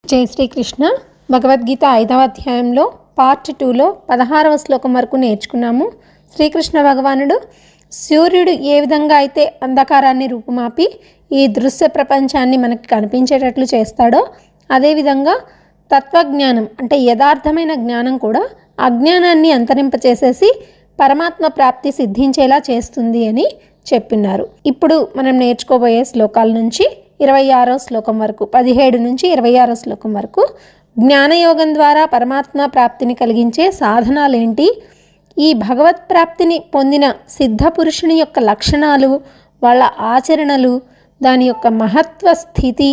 జై శ్రీకృష్ణ. భగవద్గీత 5వ అధ్యాయంలో పార్ట్ 2లో 16వ శ్లోకం వరకు నేర్చుకున్నాము. శ్రీకృష్ణ భగవానుడు సూర్యుడు ఏ విధంగా అయితే అంధకారాన్ని రూపుమాపి ఈ దృశ్య ప్రపంచాన్ని మనకి కనిపించేటట్లు చేస్తాడో, అదేవిధంగా తత్వజ్ఞానం అంటే యథార్థమైన జ్ఞానం కూడా అజ్ఞానాన్ని అంతరింపచేసేసి పరమాత్మ ప్రాప్తి సిద్ధించేలా చేస్తుంది అని చెప్పినారు. ఇప్పుడు మనం నేర్చుకోబోయే శ్లోకాల నుంచి 26వ శ్లోకం వరకు, 17 నుంచి 26వ శ్లోకం వరకు జ్ఞానయోగం ద్వారా పరమాత్మ ప్రాప్తిని కలిగించే సాధనాలేంటి, ఈ భగవత్ ప్రాప్తిని పొందిన సిద్ధ పురుషుని యొక్క లక్షణాలు, వాళ్ళ ఆచరణలు, దాని యొక్క మహత్వ స్థితి,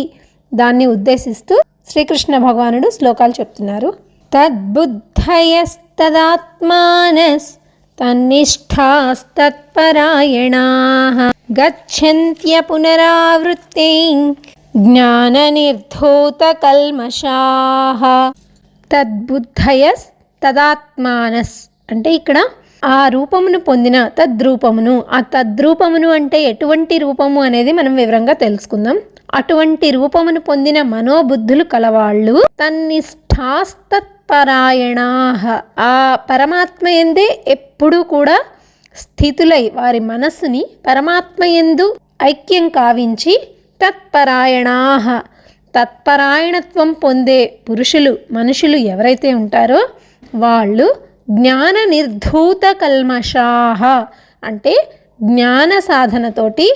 దాన్ని ఉద్దేశిస్తూ శ్రీకృష్ణ భగవానుడు శ్లోకాలు చెప్తున్నారు. తద్బుద్ధయస్తదాత్మానస్ తన్నిష్ఠాస్తత్పరాయణాః గచ్చంత్య పునరావృత్తిం జ్ఞాననిర్ధూతకల్మషాః. తద్బుద్ధయస్తదాత్మానస్ అంటే ఇక్కడ ఆ రూపమును పొందిన తద్రూపమును, ఆ తద్రూపమును అంటే ఎటువంటి రూపము అనేది మనం వివరంగా తెలుసుకుందాం. అటువంటి రూపమును పొందిన మనోబుద్ధులు కలవాళ్ళు తన్నిష్ఠాస్తత్పరాయణాః ఆ పరమాత్మ యందే ఎప్పుడూ కూడా స్థితులై వారి మనస్సుని పరమాత్మ యందు ఐక్యం కావించి తత్పరాయణాః తత్పరాయణత్వం పొందే పురుషులు, మనుషులు ఎవరైతే ఉంటారో వాళ్ళు జ్ఞాన నిర్ధూత కల్మషాః అంటే జ్ఞాన సాధనతోటి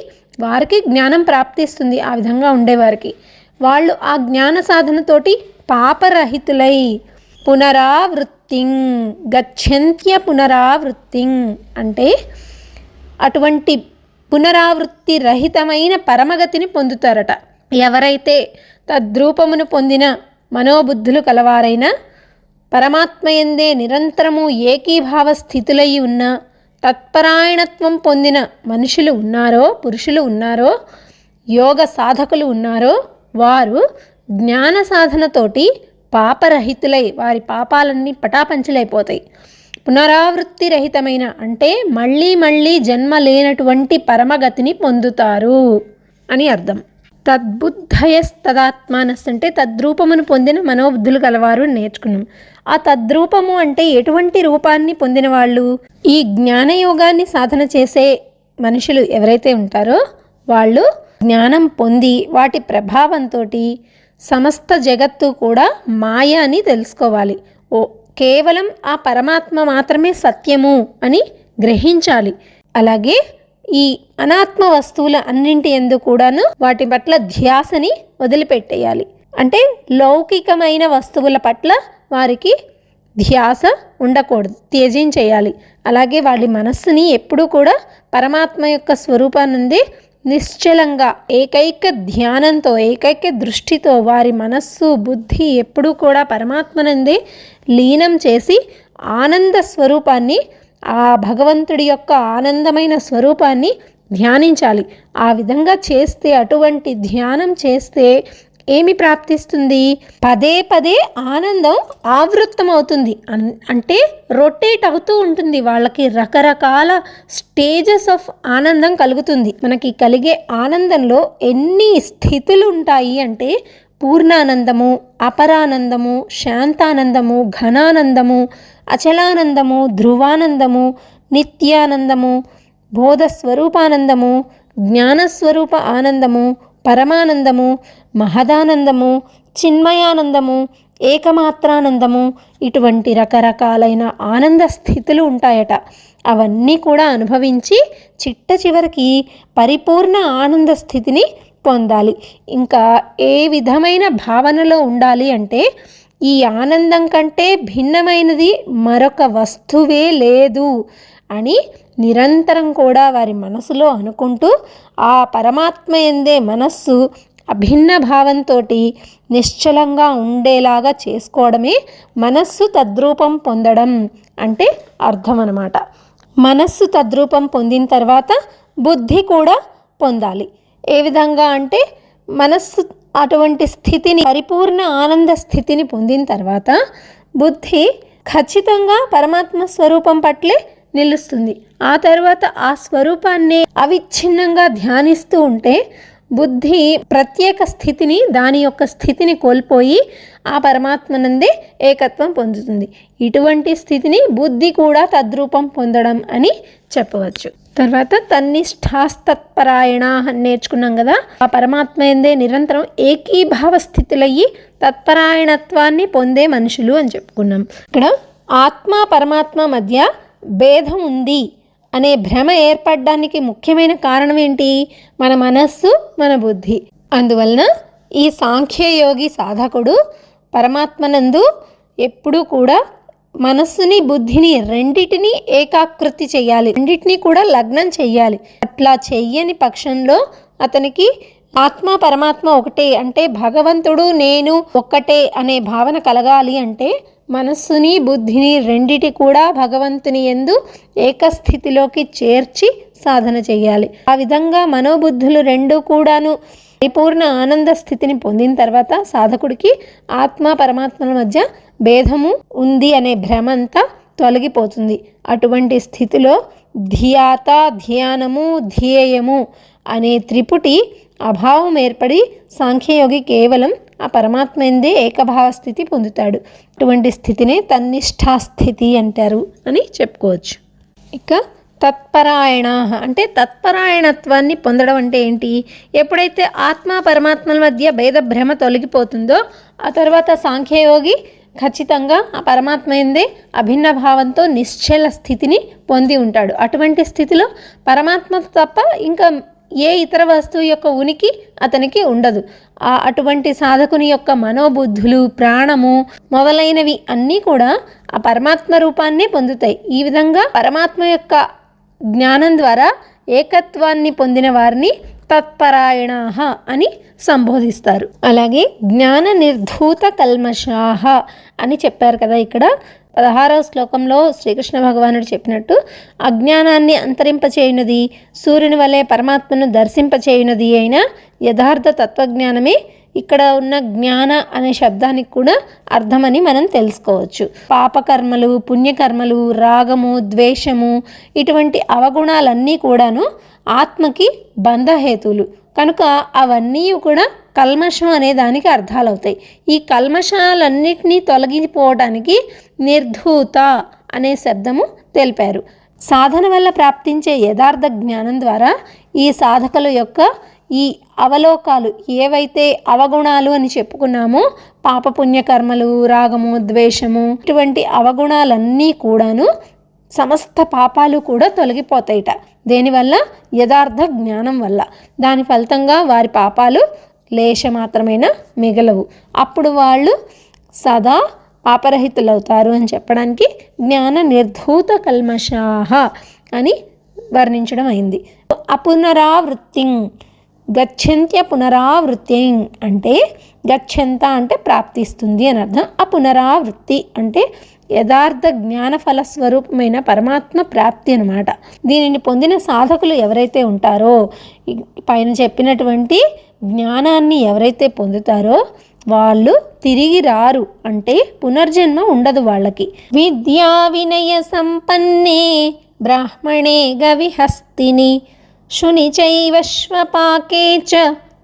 వారికి జ్ఞానం ప్రాప్తిస్తుంది. ఆ విధంగా ఉండేవారికి వాళ్ళు ఆ జ్ఞాన సాధనతోటి పాపరహితులై పునరావృత్తిం గచ్చంత్య పునరావృత్తిం అంటే అటువంటి పునరావృత్తి రహితమైన పరమగతిని పొందుతారట. ఎవరైతే తద్రూపమును పొందిన మనోబుద్ధులు కలవారైన పరమాత్మయందే నిరంతరము ఏకీభావ స్థితులై ఉన్న తత్పరాయణత్వం పొందిన మనుషులు ఉన్నారో, పురుషులు ఉన్నారో, యోగ సాధకులు ఉన్నారో వారు జ్ఞాన సాధనతోటి పాపరహితులై వారి పాపాలన్నీ పటాపంచలైపోతాయి. పునరావృత్తి రహితమైన అంటే మళ్ళీ మళ్ళీ జన్మ లేనటువంటి పరమగతిని పొందుతారు అని అర్థం. తద్బుద్ధయస్తదాత్మానస్ అంటే తద్రూపమును పొందిన మనోబుద్ధులు గలవారు నేర్చుకున్నాం. ఆ తద్రూపము అంటే ఎటువంటి రూపాన్ని పొందిన వాళ్ళు, ఈ జ్ఞానయోగాన్ని సాధన చేసే మనుషులు ఎవరైతే ఉంటారో వాళ్ళు జ్ఞానం పొంది వాటి ప్రభావంతో సమస్త జగత్తు కూడా మాయ అని తెలుసుకోవాలి. కేవలం ఆ పరమాత్మ మాత్రమే సత్యము అని గ్రహించాలి. అలాగే ఈ అనాత్మ వస్తువుల అన్నింటి యందు కూడాను వాటి పట్ల ధ్యాసని వదిలిపెట్టేయాలి. అంటే లౌకికమైన వస్తువుల పట్ల వారికి ధ్యాస ఉండకూడదు, త్యజించేయాలి. అలాగే వాళ్ళ మనస్సుని ఎప్పుడూ కూడా పరమాత్మ యొక్క స్వరూపానందే నిశ్చలంగా ఏకైక ధ్యానంతో, ఏకైక దృష్టితో వారి మనస్సు బుద్ధి ఎప్పుడూ కూడా పరమాత్మనందే లీనం చేసి ఆనంద స్వరూపాన్ని, ఆ భగవంతుడి యొక్క ఆనందమైన స్వరూపాన్ని ధ్యానించాలి. ఆ విధంగా చేస్తే, అటువంటి ధ్యానం చేస్తే ఏమి ప్రాప్తిస్తుంది? పదే పదే ఆనందం ఆవృత్తమవుతుంది. అంటే రొటేట్ అవుతూ ఉంటుంది. వాళ్ళకి రకరకాల స్టేజెస్ ఆఫ్ ఆనందం కలుగుతుంది. మనకి కలిగే ఆనందంలో ఎన్ని స్థితులు ఉంటాయి అంటే పూర్ణానందము, అపరానందము, శాంతానందము, ఘనానందము, అచలానందము, ధ్రువానందము, నిత్యానందము, బోధస్వరూపానందము, జ్ఞానస్వరూప ఆనందము, పరమానందము, మహదానందము, చిన్మయానందము, ఏకమాత్రానందము, ఇటువంటి రకరకాలైన ఆనంద స్థితులు ఉంటాయట. అవన్నీ కూడా అనుభవించి చిట్ట చివరికి పరిపూర్ణ ఆనంద స్థితిని పొందాలి. ఇంకా ఏ విధమైన భావనలో ఉండాలి అంటే ఈ ఆనందం కంటే భిన్నమైనది మరొక వస్తువే లేదు అని నిరంతరం కూడా వారి మనసులో అనుకుంటూ ఆ పరమాత్మ యందే మనస్సు అభిన్న భావంతో నిశ్చలంగా ఉండేలాగా చేసుకోవడమే మనస్సు తద్రూపం పొందడం అంటే అర్థం అన్నమాట. మనస్సు తద్రూపం పొందిన తర్వాత బుద్ధి కూడా పొందాలి. ఏ విధంగా అంటే మనస్సు అటువంటి స్థితిని, పరిపూర్ణ ఆనంద స్థితిని పొందిన తర్వాత బుద్ధి ఖచ్చితంగా పరమాత్మ స్వరూపం పట్లే నిలుస్తుంది. ఆ తర్వాత ఆ స్వరూపాన్ని అవిచ్ఛిన్నంగా ధ్యానిస్తూ ఉంటే బుద్ధి ప్రత్యేక స్థితిని, దాని యొక్క స్థితిని కోల్పోయి ఆ పరమాత్మనందే ఏకత్వం పొందుతుంది. ఇటువంటి స్థితిని బుద్ధి కూడా తద్రూపం పొందడం అని చెప్పవచ్చు. తర్వాత తన్నిష్టాస్తత్పరాయణ అని నేర్చుకున్నాం కదా. ఆ పరమాత్మ ఎందే నిరంతరం ఏకీభావ స్థితులయ్యి తత్పరాయణత్వాన్ని పొందే మనుషులు అని చెప్పుకున్నాం. ఇక్కడ ఆత్మ పరమాత్మ మధ్య భేదం ఉంది అనే భ్రమ ఏర్పడడానికి ముఖ్యమైన కారణం ఏంటి? మన మనస్సు, మన బుద్ధి. అందువలన ఈ సాంఖ్యయోగి సాధకుడు పరమాత్మనందు ఎప్పుడూ కూడా మనస్సుని, బుద్ధిని రెండిటిని ఏకాకృతి చెయ్యాలి, రెండిటిని కూడా లగ్నం చెయ్యాలి. అట్లా చెయ్యని పక్షంలో అతనికి ఆత్మ పరమాత్మ ఒకటే అంటే భగవంతుడు నేను ఒక్కటే అనే భావన కలగాలి అంటే మనస్సుని, బుద్ధిని రెండిటి కూడా భగవంతుని యందు ఏకస్థితిలోకి చేర్చి సాధన చెయ్యాలి. ఆ విధంగా మనోబుద్ధులు రెండు కూడాను పరిపూర్ణ ఆనంద స్థితిని పొందిన తర్వాత సాధకుడికి ఆత్మ పరమాత్మల మధ్య భేదము ఉంది అనే భ్రమంతా తొలగిపోతుంది. అటువంటి స్థితిలో ధియాత, ధ్యానము, ధ్యేయము అనే త్రిపుటి అభావం ఏర్పడి సాంఖ్యయోగి కేవలం ఆ పరమాత్మ ఎందే ఏకభావ స్థితి పొందుతాడు. అటువంటి స్థితినే తన్నిష్టాస్థితి అంటారు అని చెప్పుకోవచ్చు. ఇక తత్పరాయణ అంటే తత్పరాయణత్వాన్ని పొందడం అంటే ఏంటి? ఎప్పుడైతే ఆత్మ పరమాత్మల మధ్య భేద భ్రమ తొలగిపోతుందో ఆ తర్వాత సాంఖ్యయోగి ఖచ్చితంగా ఆ పరమాత్మ ఎందే అభిన్న భావంతో నిశ్చల స్థితిని పొంది ఉంటాడు. అటువంటి స్థితిలో పరమాత్మ తప్ప ఇంకా ఏ ఇతర వస్తువు యొక్క ఉనికి అతనికి ఉండదు. అటువంటి సాధకుని యొక్క మనోబుద్ధులు, ప్రాణము మొదలైనవి అన్నీ కూడా ఆ పరమాత్మ రూపాన్నే పొందుతాయి. ఈ విధంగా పరమాత్మ యొక్క జ్ఞానం ద్వారా ఏకత్వాన్ని పొందిన వారిని తత్పరాయణ అని సంబోధిస్తారు. అలాగే జ్ఞాన నిర్ధూత కల్మషాహ అని చెప్పారు కదా. ఇక్కడ 16వ శ్లోకంలో శ్రీకృష్ణ భగవానుడు చెప్పినట్టు అజ్ఞానాన్ని అంతరింపచేయునది, సూర్యుని వలె పరమాత్మను దర్శింపచేయునది అయిన యథార్థ తత్వజ్ఞానమే ఇక్కడ ఉన్న జ్ఞాన అనే శబ్దానికి కూడా అర్థమని మనం తెలుసుకోవచ్చు. పాపకర్మలు, పుణ్యకర్మలు, రాగము, ద్వేషము ఇటువంటి అవగుణాలన్నీ కూడాను ఆత్మకి బంధహేతువులు కనుక అవన్నీ కూడా కల్మషం అనే దానికి అర్థాలు అవుతాయి. ఈ కల్మషాలన్నిటినీ తొలగిపోవడానికి నిర్ధూత అనే శబ్దము తెలిపారు. సాధన వల్ల ప్రాప్తించే యథార్థ జ్ఞానం ద్వారా ఈ సాధకుల యొక్క ఈ అవలోకాలు ఏవైతే అవగుణాలు అని చెప్పుకున్నామో పాపపుణ్యకర్మలు, రాగము, ద్వేషము ఇటువంటి అవగుణాలన్నీ కూడాను సమస్త పాపాలు కూడా తొలగిపోతాయిట. దేనివల్ల? యథార్థ జ్ఞానం వల్ల. దాని ఫలితంగా వారి పాపాలు లేశమాత్రమైన మిగలవు. అప్పుడు వాళ్ళు సదా పాపరహితులవుతారు అని చెప్పడానికి జ్ఞాన నిర్ధూత కల్మషాహ అని వర్ణించడం అయింది. అపునరావృత్తిం గచ్చంత్య పునరావృత్తిం అంటే గచ్చంత అంటే ప్రాప్తిస్తుంది అని అర్థం. అపునరావృత్తి అంటే యథార్థ జ్ఞాన ఫలస్వరూపమైన పరమాత్మ ప్రాప్తి అన్నమాట. దీనిని పొందిన సాధకులు ఎవరైతే ఉంటారో, పైన చెప్పినటువంటి జ్ఞానాన్ని ఎవరైతే పొందుతారో వాళ్ళు తిరిగి రారు, అంటే పునర్జన్మ ఉండదు వాళ్ళకి. విద్యా వినయ సంపన్నే బ్రాహ్మణే గవిహస్తిని శుని చైవశ్వపాకే చ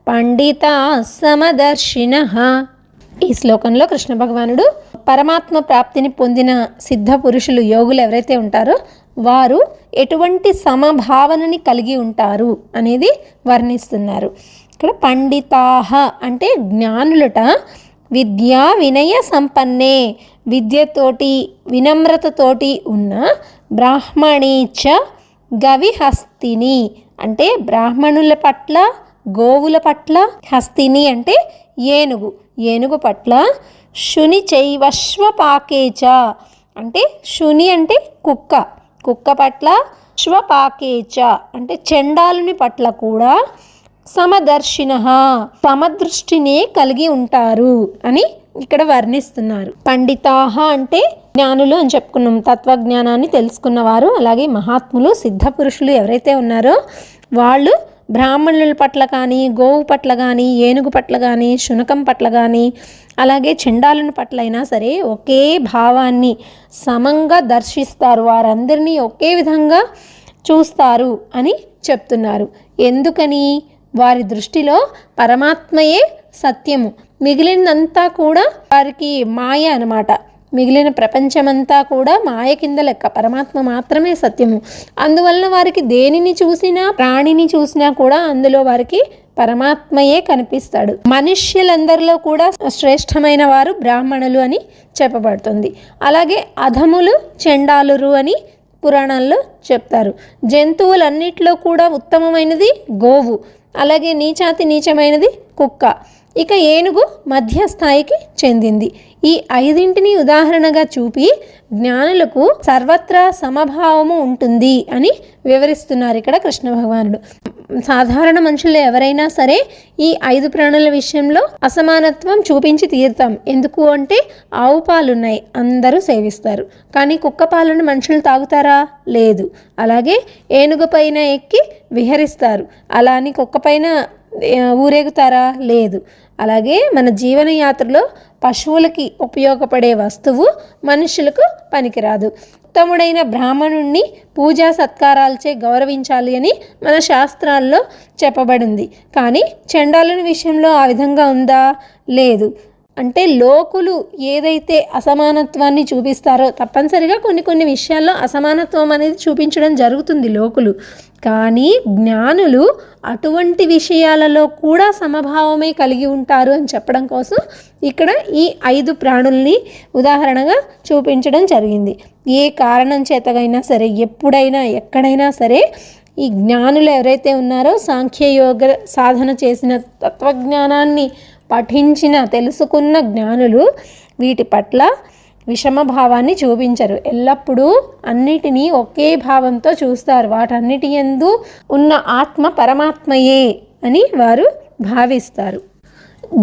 పండితా సమదర్శినః. ఈ శ్లోకంలో కృష్ణ భగవానుడు పరమాత్మ ప్రాప్తిని పొందిన సిద్ధ పురుషులు, యోగులు ఎవరైతే ఉంటారో వారు ఎటువంటి సమభావనని కలిగి ఉంటారు అనేది వర్ణిస్తున్నారు. ఇక్కడ పండితాహ అంటే జ్ఞానులట. విద్యా వినయ సంపన్నే విద్యతోటి వినమ్రతతోటి ఉన్న బ్రాహ్మణీచ గవిహస్తిని అంటే బ్రాహ్మణుల పట్ల, గోవుల పట్ల, హస్తిని అంటే ఏనుగు, ఏనుగు పట్ల, శుని చైవశ్వపాకేచ అంటే శుని అంటే కుక్క, కుక్క పట్ల, శ్వపాకేచ అంటే చండాలుని పట్ల కూడా సమదర్శినః సమదృష్టిని కలిగి ఉంటారు అని ఇక్కడ వర్ణిస్తున్నారు. పండితాహ అంటే జ్ఞానులు అని చెప్పుకున్నాం, తత్వజ్ఞానాన్ని తెలుసుకున్నవారు. అలాగే మహాత్ములు, సిద్ధ పురుషులు ఎవరైతే ఉన్నారో వాళ్ళు బ్రాహ్మణుల పట్ల కానీ, గోవు పట్ల కానీ, ఏనుగు పట్ల కానీ, శునకం పట్ల కానీ, అలాగే చండాలుని పట్ల అయినా సరే ఒకే భావాన్ని సమంగా దర్శిస్తారు. వారందరినీ ఒకే విధంగా చూస్తారు అని చెప్తున్నారు. ఎందుకని? వారి దృష్టిలో పరమాత్మయే సత్యము, మిగిలినంతా కూడా వారికి మాయ అన్నమాట. మిగిలిన ప్రపంచమంతా కూడా మాయ కింద లెక్క, పరమాత్మ మాత్రమే సత్యము. అందువలన వారికి దేనిని చూసినా, ప్రాణిని చూసినా కూడా అందులో వారికి పరమాత్మయే కనిపిస్తాడు. మనుష్యులందరిలో కూడా శ్రేష్టమైన వారు బ్రాహ్మణులు అని చెప్పబడుతుంది. అలాగే అధములు చండాలురు అని పురాణాల్లో చెప్తారు. జంతువులన్నిటిలో కూడా ఉత్తమమైనది గోవు, అలాగే నీచమైనది కుక్క, ఇక ఏనుగు మధ్య స్థాయికి చెందింది. ఈ 5ంటిని ఉదాహరణగా చూపి జ్ఞానులకు సర్వత్రా సమభావము ఉంటుంది అని వివరిస్తున్నారు ఇక్కడ కృష్ణ భగవానుడు. సాధారణ మనుషులు ఎవరైనా సరే ఈ 5 ప్రాణుల విషయంలో అసమానత్వం చూపించి తీరుతాం. ఎందుకు అంటే ఆవు పాలున్నాయి, అందరూ సేవిస్తారు. కానీ కుక్క పాలను మనుషులు తాగుతారా? లేదు. అలాగే ఏనుగు పైన ఎక్కి విహరిస్తారు, అలా అని కుక్క పైన ఊరేగుతారా? లేదు. అలాగే మన జీవన యాత్రలో పశువులకి ఉపయోగపడే వస్తువు మనుషులకు పనికిరాదు. ఉత్తముడైన బ్రాహ్మణుణ్ణి పూజా సత్కారాలచే గౌరవించాలి అని మన శాస్త్రాల్లో చెప్పబడింది. కానీ చండాలుని విషయంలో ఆ విధంగా ఉందా? లేదు. అంటే లోకులు ఏదైతే అసమానత్వాన్ని చూపిస్తారో, తప్పనిసరిగా కొన్ని విషయాల్లో అసమానత్వం అనేది చూపించడం జరుగుతుంది లోకులు, కానీ జ్ఞానులు అటువంటి విషయాలలో కూడా సమభావమే కలిగి ఉంటారు అని చెప్పడం కోసం ఇక్కడ ఈ 5 ప్రాణుల్ని ఉదాహరణగా చూపించడం జరిగింది. ఏ కారణం చేతగైనా సరే, ఎప్పుడైనా ఎక్కడైనా సరే ఈ జ్ఞానులు ఎవరైతే ఉన్నారో, సాంఖ్యయోగ సాధన చేసిన, తత్వజ్ఞానాన్ని పఠించిన, తెలుసుకున్న జ్ఞానులు వీటి పట్ల విషమభావాన్ని చూపించరు. ఎల్లప్పుడూ అన్నిటినీ ఒకే భావంతో చూస్తారు. వాటన్నిటి యందు ఉన్న ఆత్మ పరమాత్మయే అని వారు భావిస్తారు.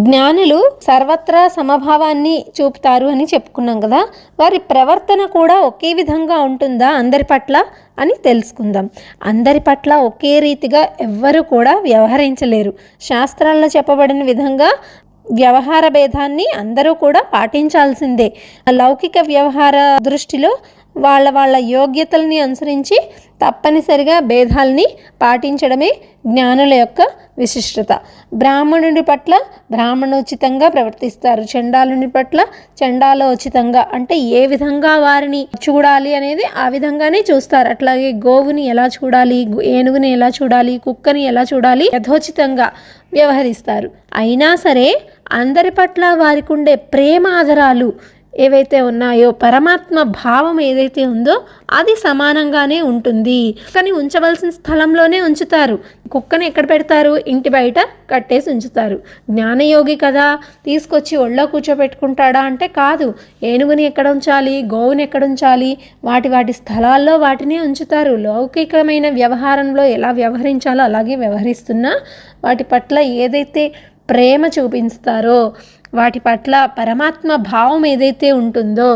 జ్ఞానులు సర్వత్రా సమభావాన్ని చూపుతారు అని చెప్పుకున్నాం కదా. వారి ప్రవర్తన కూడా ఒకే విధంగా ఉంటుందా అందరి పట్ల అని తెలుసుకుందాం. అందరి పట్ల ఒకే రీతిగా ఎవ్వరూ కూడా వ్యవహరించలేరు. శాస్త్రాల్లో చెప్పబడిన విధంగా వ్యవహార భేదాన్ని అందరూ కూడా పాటించాల్సిందే. లౌకిక వ్యవహార దృష్టిలో వాళ్ళ యోగ్యతల్ని అనుసరించి తప్పనిసరిగా భేదాల్ని పాటించడమే జ్ఞానుల యొక్క విశిష్టత. బ్రాహ్మణుడి పట్ల బ్రాహ్మణోచితంగా ప్రవర్తిస్తారు, చండాలుని పట్ల చండాలోచితంగా, అంటే ఏ విధంగా వారిని చూడాలి అనేది ఆ విధంగానే చూస్తారు. అట్లాగే గోవుని ఎలా చూడాలి, ఏనుగుని ఎలా చూడాలి, కుక్కని ఎలా చూడాలి యథోచితంగా వ్యవహరిస్తారు. అయినా సరే అందరి పట్ల వారికి ఉండే ప్రేమ ఆదరాలు ఏవైతే ఉన్నాయో, పరమాత్మ భావం ఏదైతే ఉందో అది సమానంగానే ఉంటుంది. కానీ ఉంచవలసిన స్థలంలోనే ఉంచుతారు. కుక్కని ఎక్కడ పెడతారు? ఇంటి బయట కట్టేసి ఉంచుతారు. జ్ఞానయోగి కదా, తీసుకొచ్చి ఒళ్ళో కూర్చోబెట్టుకుంటాడా అంటే కాదు. ఏనుగుని ఎక్కడ ఉంచాలి, గోవుని ఎక్కడ ఉంచాలి, వాటి స్థలాల్లో వాటినే ఉంచుతారు. లౌకికమైన వ్యవహారంలో ఎలా వ్యవహరించాలో అలాగే వ్యవహరిస్తున్నా వాటి పట్ల ఏదైతే ప్రేమ చూపిస్తారో, వాటి పట్ల పరమాత్మ భావం ఏదైతే ఉంటుందో,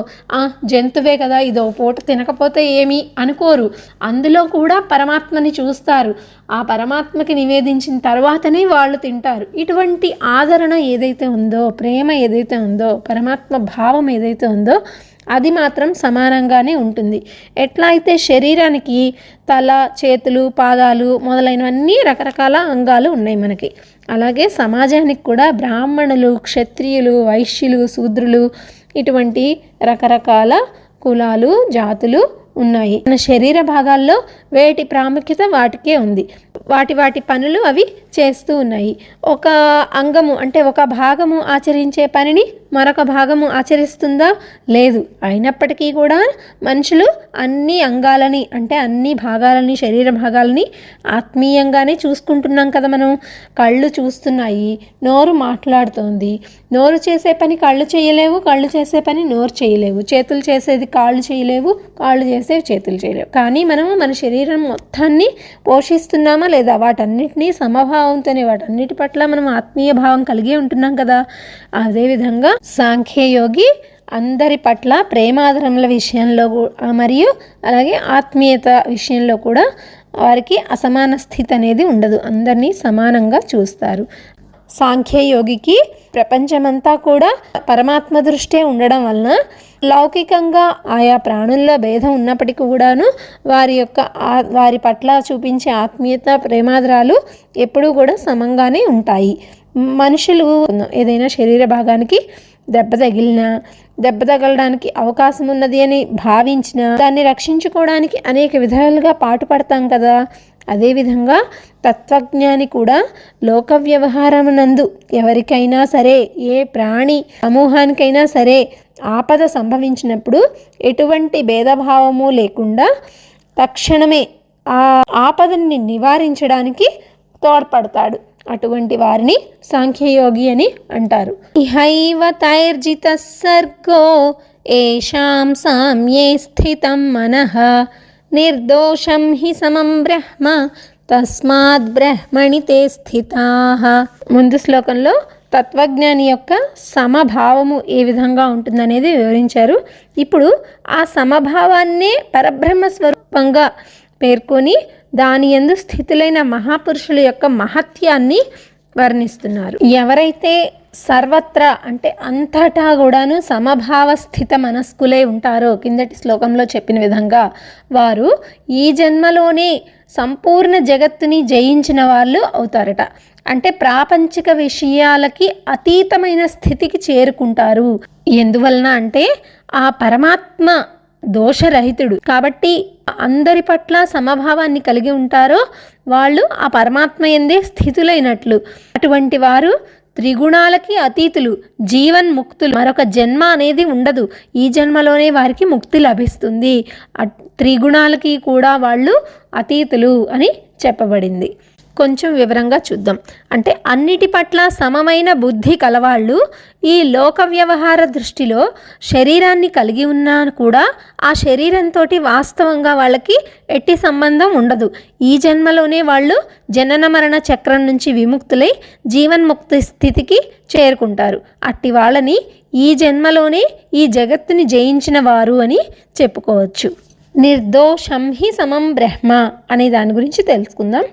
జంతువే కదా, ఇదో పూట తినకపోతే ఏమి అనుకోరు. అందులో కూడా పరమాత్మని చూస్తారు. ఆ పరమాత్మకి నివేదించిన తర్వాతనే వాళ్ళు తింటారు. ఇటువంటి ఆదరణ ఏదైతే ఉందో, ప్రేమ ఏదైతే ఉందో, పరమాత్మ భావం ఏదైతే ఉందో అది మాత్రం సమానంగానే ఉంటుంది. ఎట్లా అయితే శరీరానికి తల, చేతులు, పాదాలు మొదలైనవన్నీ రకరకాల అంగాలు ఉన్నాయి మనకి, అలాగే సమాజానికి కూడా బ్రాహ్మణులు, క్షత్రియులు, వైశ్యులు, శూద్రులు ఇటువంటి రకరకాల కులాలు, జాతులు ఉన్నాయి. మన శరీర భాగాల్లో వేటి ప్రాముఖ్యత వాటికే ఉంది. వాటి పనులు అవి చేస్తూ ఉన్నాయి. ఒక అంగము అంటే ఒక భాగము ఆచరించే పనిని మరొక భాగము ఆచరిస్తుందా? లేదు. అయినప్పటికీ కూడా మనుషులు అన్ని అంగాలని అంటే అన్ని భాగాలని, శరీర భాగాలని ఆత్మీయంగానే చూసుకుంటున్నాం కదా. మనం కళ్ళు చూస్తున్నాయి, నోరు మాట్లాడుతోంది. నోరు చేసే పని కళ్ళు చేయలేవు, కళ్ళు చేసే పని నోరు చేయలేవు, చేతులు చేసేది కాళ్ళు చేయలేవు, కాళ్ళు చేసేవి చేతులు చేయలేవు. కానీ మనము మన శరీరం మొత్తాన్ని పోషిస్తున్నామా లేదా? వాటన్నిటినీ సమభావంతోనే, వాటన్నిటి పట్ల మనం ఆత్మీయ భావం కలిగి ఉంటున్నాం కదా. అదేవిధంగా సాంఖ్యయోగి అందరి పట్ల ప్రేమాదరముల విషయంలో మరియు అలాగే ఆత్మీయత విషయంలో కూడా వారికి అసమాన స్థితి అనేది ఉండదు. అందరినీ సమానంగా చూస్తారు. సాంఖ్యయోగికి ప్రపంచమంతా కూడా పరమాత్మ దృష్టే ఉండడం వలన లౌకికంగా ఆయా ప్రాణుల్లో భేదం ఉన్నప్పటికీ కూడాను వారి పట్ల చూపించే ఆత్మీయత ప్రేమాదరాలు ఎప్పుడూ కూడా సమంగానే ఉంటాయి. మనుషులు ఏదైనా శరీర భాగానికి దెబ్బ తగలడానికి అవకాశం ఉన్నది అని భావించిన దాన్ని రక్షించుకోవడానికి అనేక విధాలుగా పాటుపడతాం కదా. అదేవిధంగా తత్వజ్ఞాని కూడా లోక వ్యవహారమునందు ఎవరికైనా సరే, ఏ ప్రాణి సమూహానికైనా సరే ఆపద సంభవించినప్పుడు ఎటువంటి భేదభావము లేకుండా తక్షణమే ఆ ఆపదని నివారించడానికి తోడ్పడతాడు. అటువంటి వారిని సాంఖ్యయోగి అని అంటారు. ఇహైవ తైర్జిత సర్గో ఏషాం సామ్యే స్థితం మనః నిర్దోషం హి సమం బ్రహ్మ తస్మాత్ బ్రహ్మణి తే స్థితాః. ముందు శ్లోకంలో తత్వజ్ఞాని యొక్క సమభావము ఏ విధంగా ఉంటుందనేది వివరించారు. ఇప్పుడు ఆ సమభావాన్నే పరబ్రహ్మ స్వరూపంగా పేర్కొని దాని యందు స్థితులైన మహాపురుషుల యొక్క మహత్యాన్ని వర్ణిస్తున్నారు. ఎవరైతే సర్వత్రా అంటే అంతటా కూడాను సమభావ స్థిత మనస్కులై ఉంటారో కిందటి శ్లోకంలో చెప్పిన విధంగా వారు ఈ జన్మలోనే సంపూర్ణ జగత్తుని జయించిన వాళ్ళు అవుతారట. అంటే ప్రాపంచిక విషయాలకి అతీతమైన స్థితికి చేరుకుంటారు. ఎందువలన అంటే ఆ పరమాత్మ దోషరహితుడు కాబట్టి అందరి పట్ల సమభావాన్ని కలిగి ఉంటారో వాళ్ళు ఆ పరమాత్మ యందే స్థితులైనట్లు. అటువంటి వారు త్రిగుణాలకి అతీతులు, జీవన్ముక్తులు. మరొక జన్మ అనేది ఉండదు. ఈ జన్మలోనే వారికి ముక్తి లభిస్తుంది. త్రిగుణాలకి కూడా వాళ్ళు అతీతులు అని చెప్పబడింది. కొంచెం వివరంగా చూద్దాం. అంటే అన్నిటి పట్ల సమమైన బుద్ధి కలవాళ్ళు ఈ లోక వ్యవహార దృష్టిలో శరీరాన్ని కలిగి ఉన్నా కూడా ఆ శరీరంతో వాస్తవంగా వాళ్ళకి ఎట్టి సంబంధం ఉండదు. ఈ జన్మలోనే వాళ్ళు జనన మరణ చక్రం నుంచి విముక్తులై జీవన్ముక్తి స్థితికి చేరుకుంటారు. అట్టి వాళ్ళని ఈ జన్మలోనే ఈ జగత్తుని జయించిన వారు అని చెప్పుకోవచ్చు. నిర్దోషం హి సమం బ్రహ్మ అనే దాని గురించి తెలుసుకుందాం.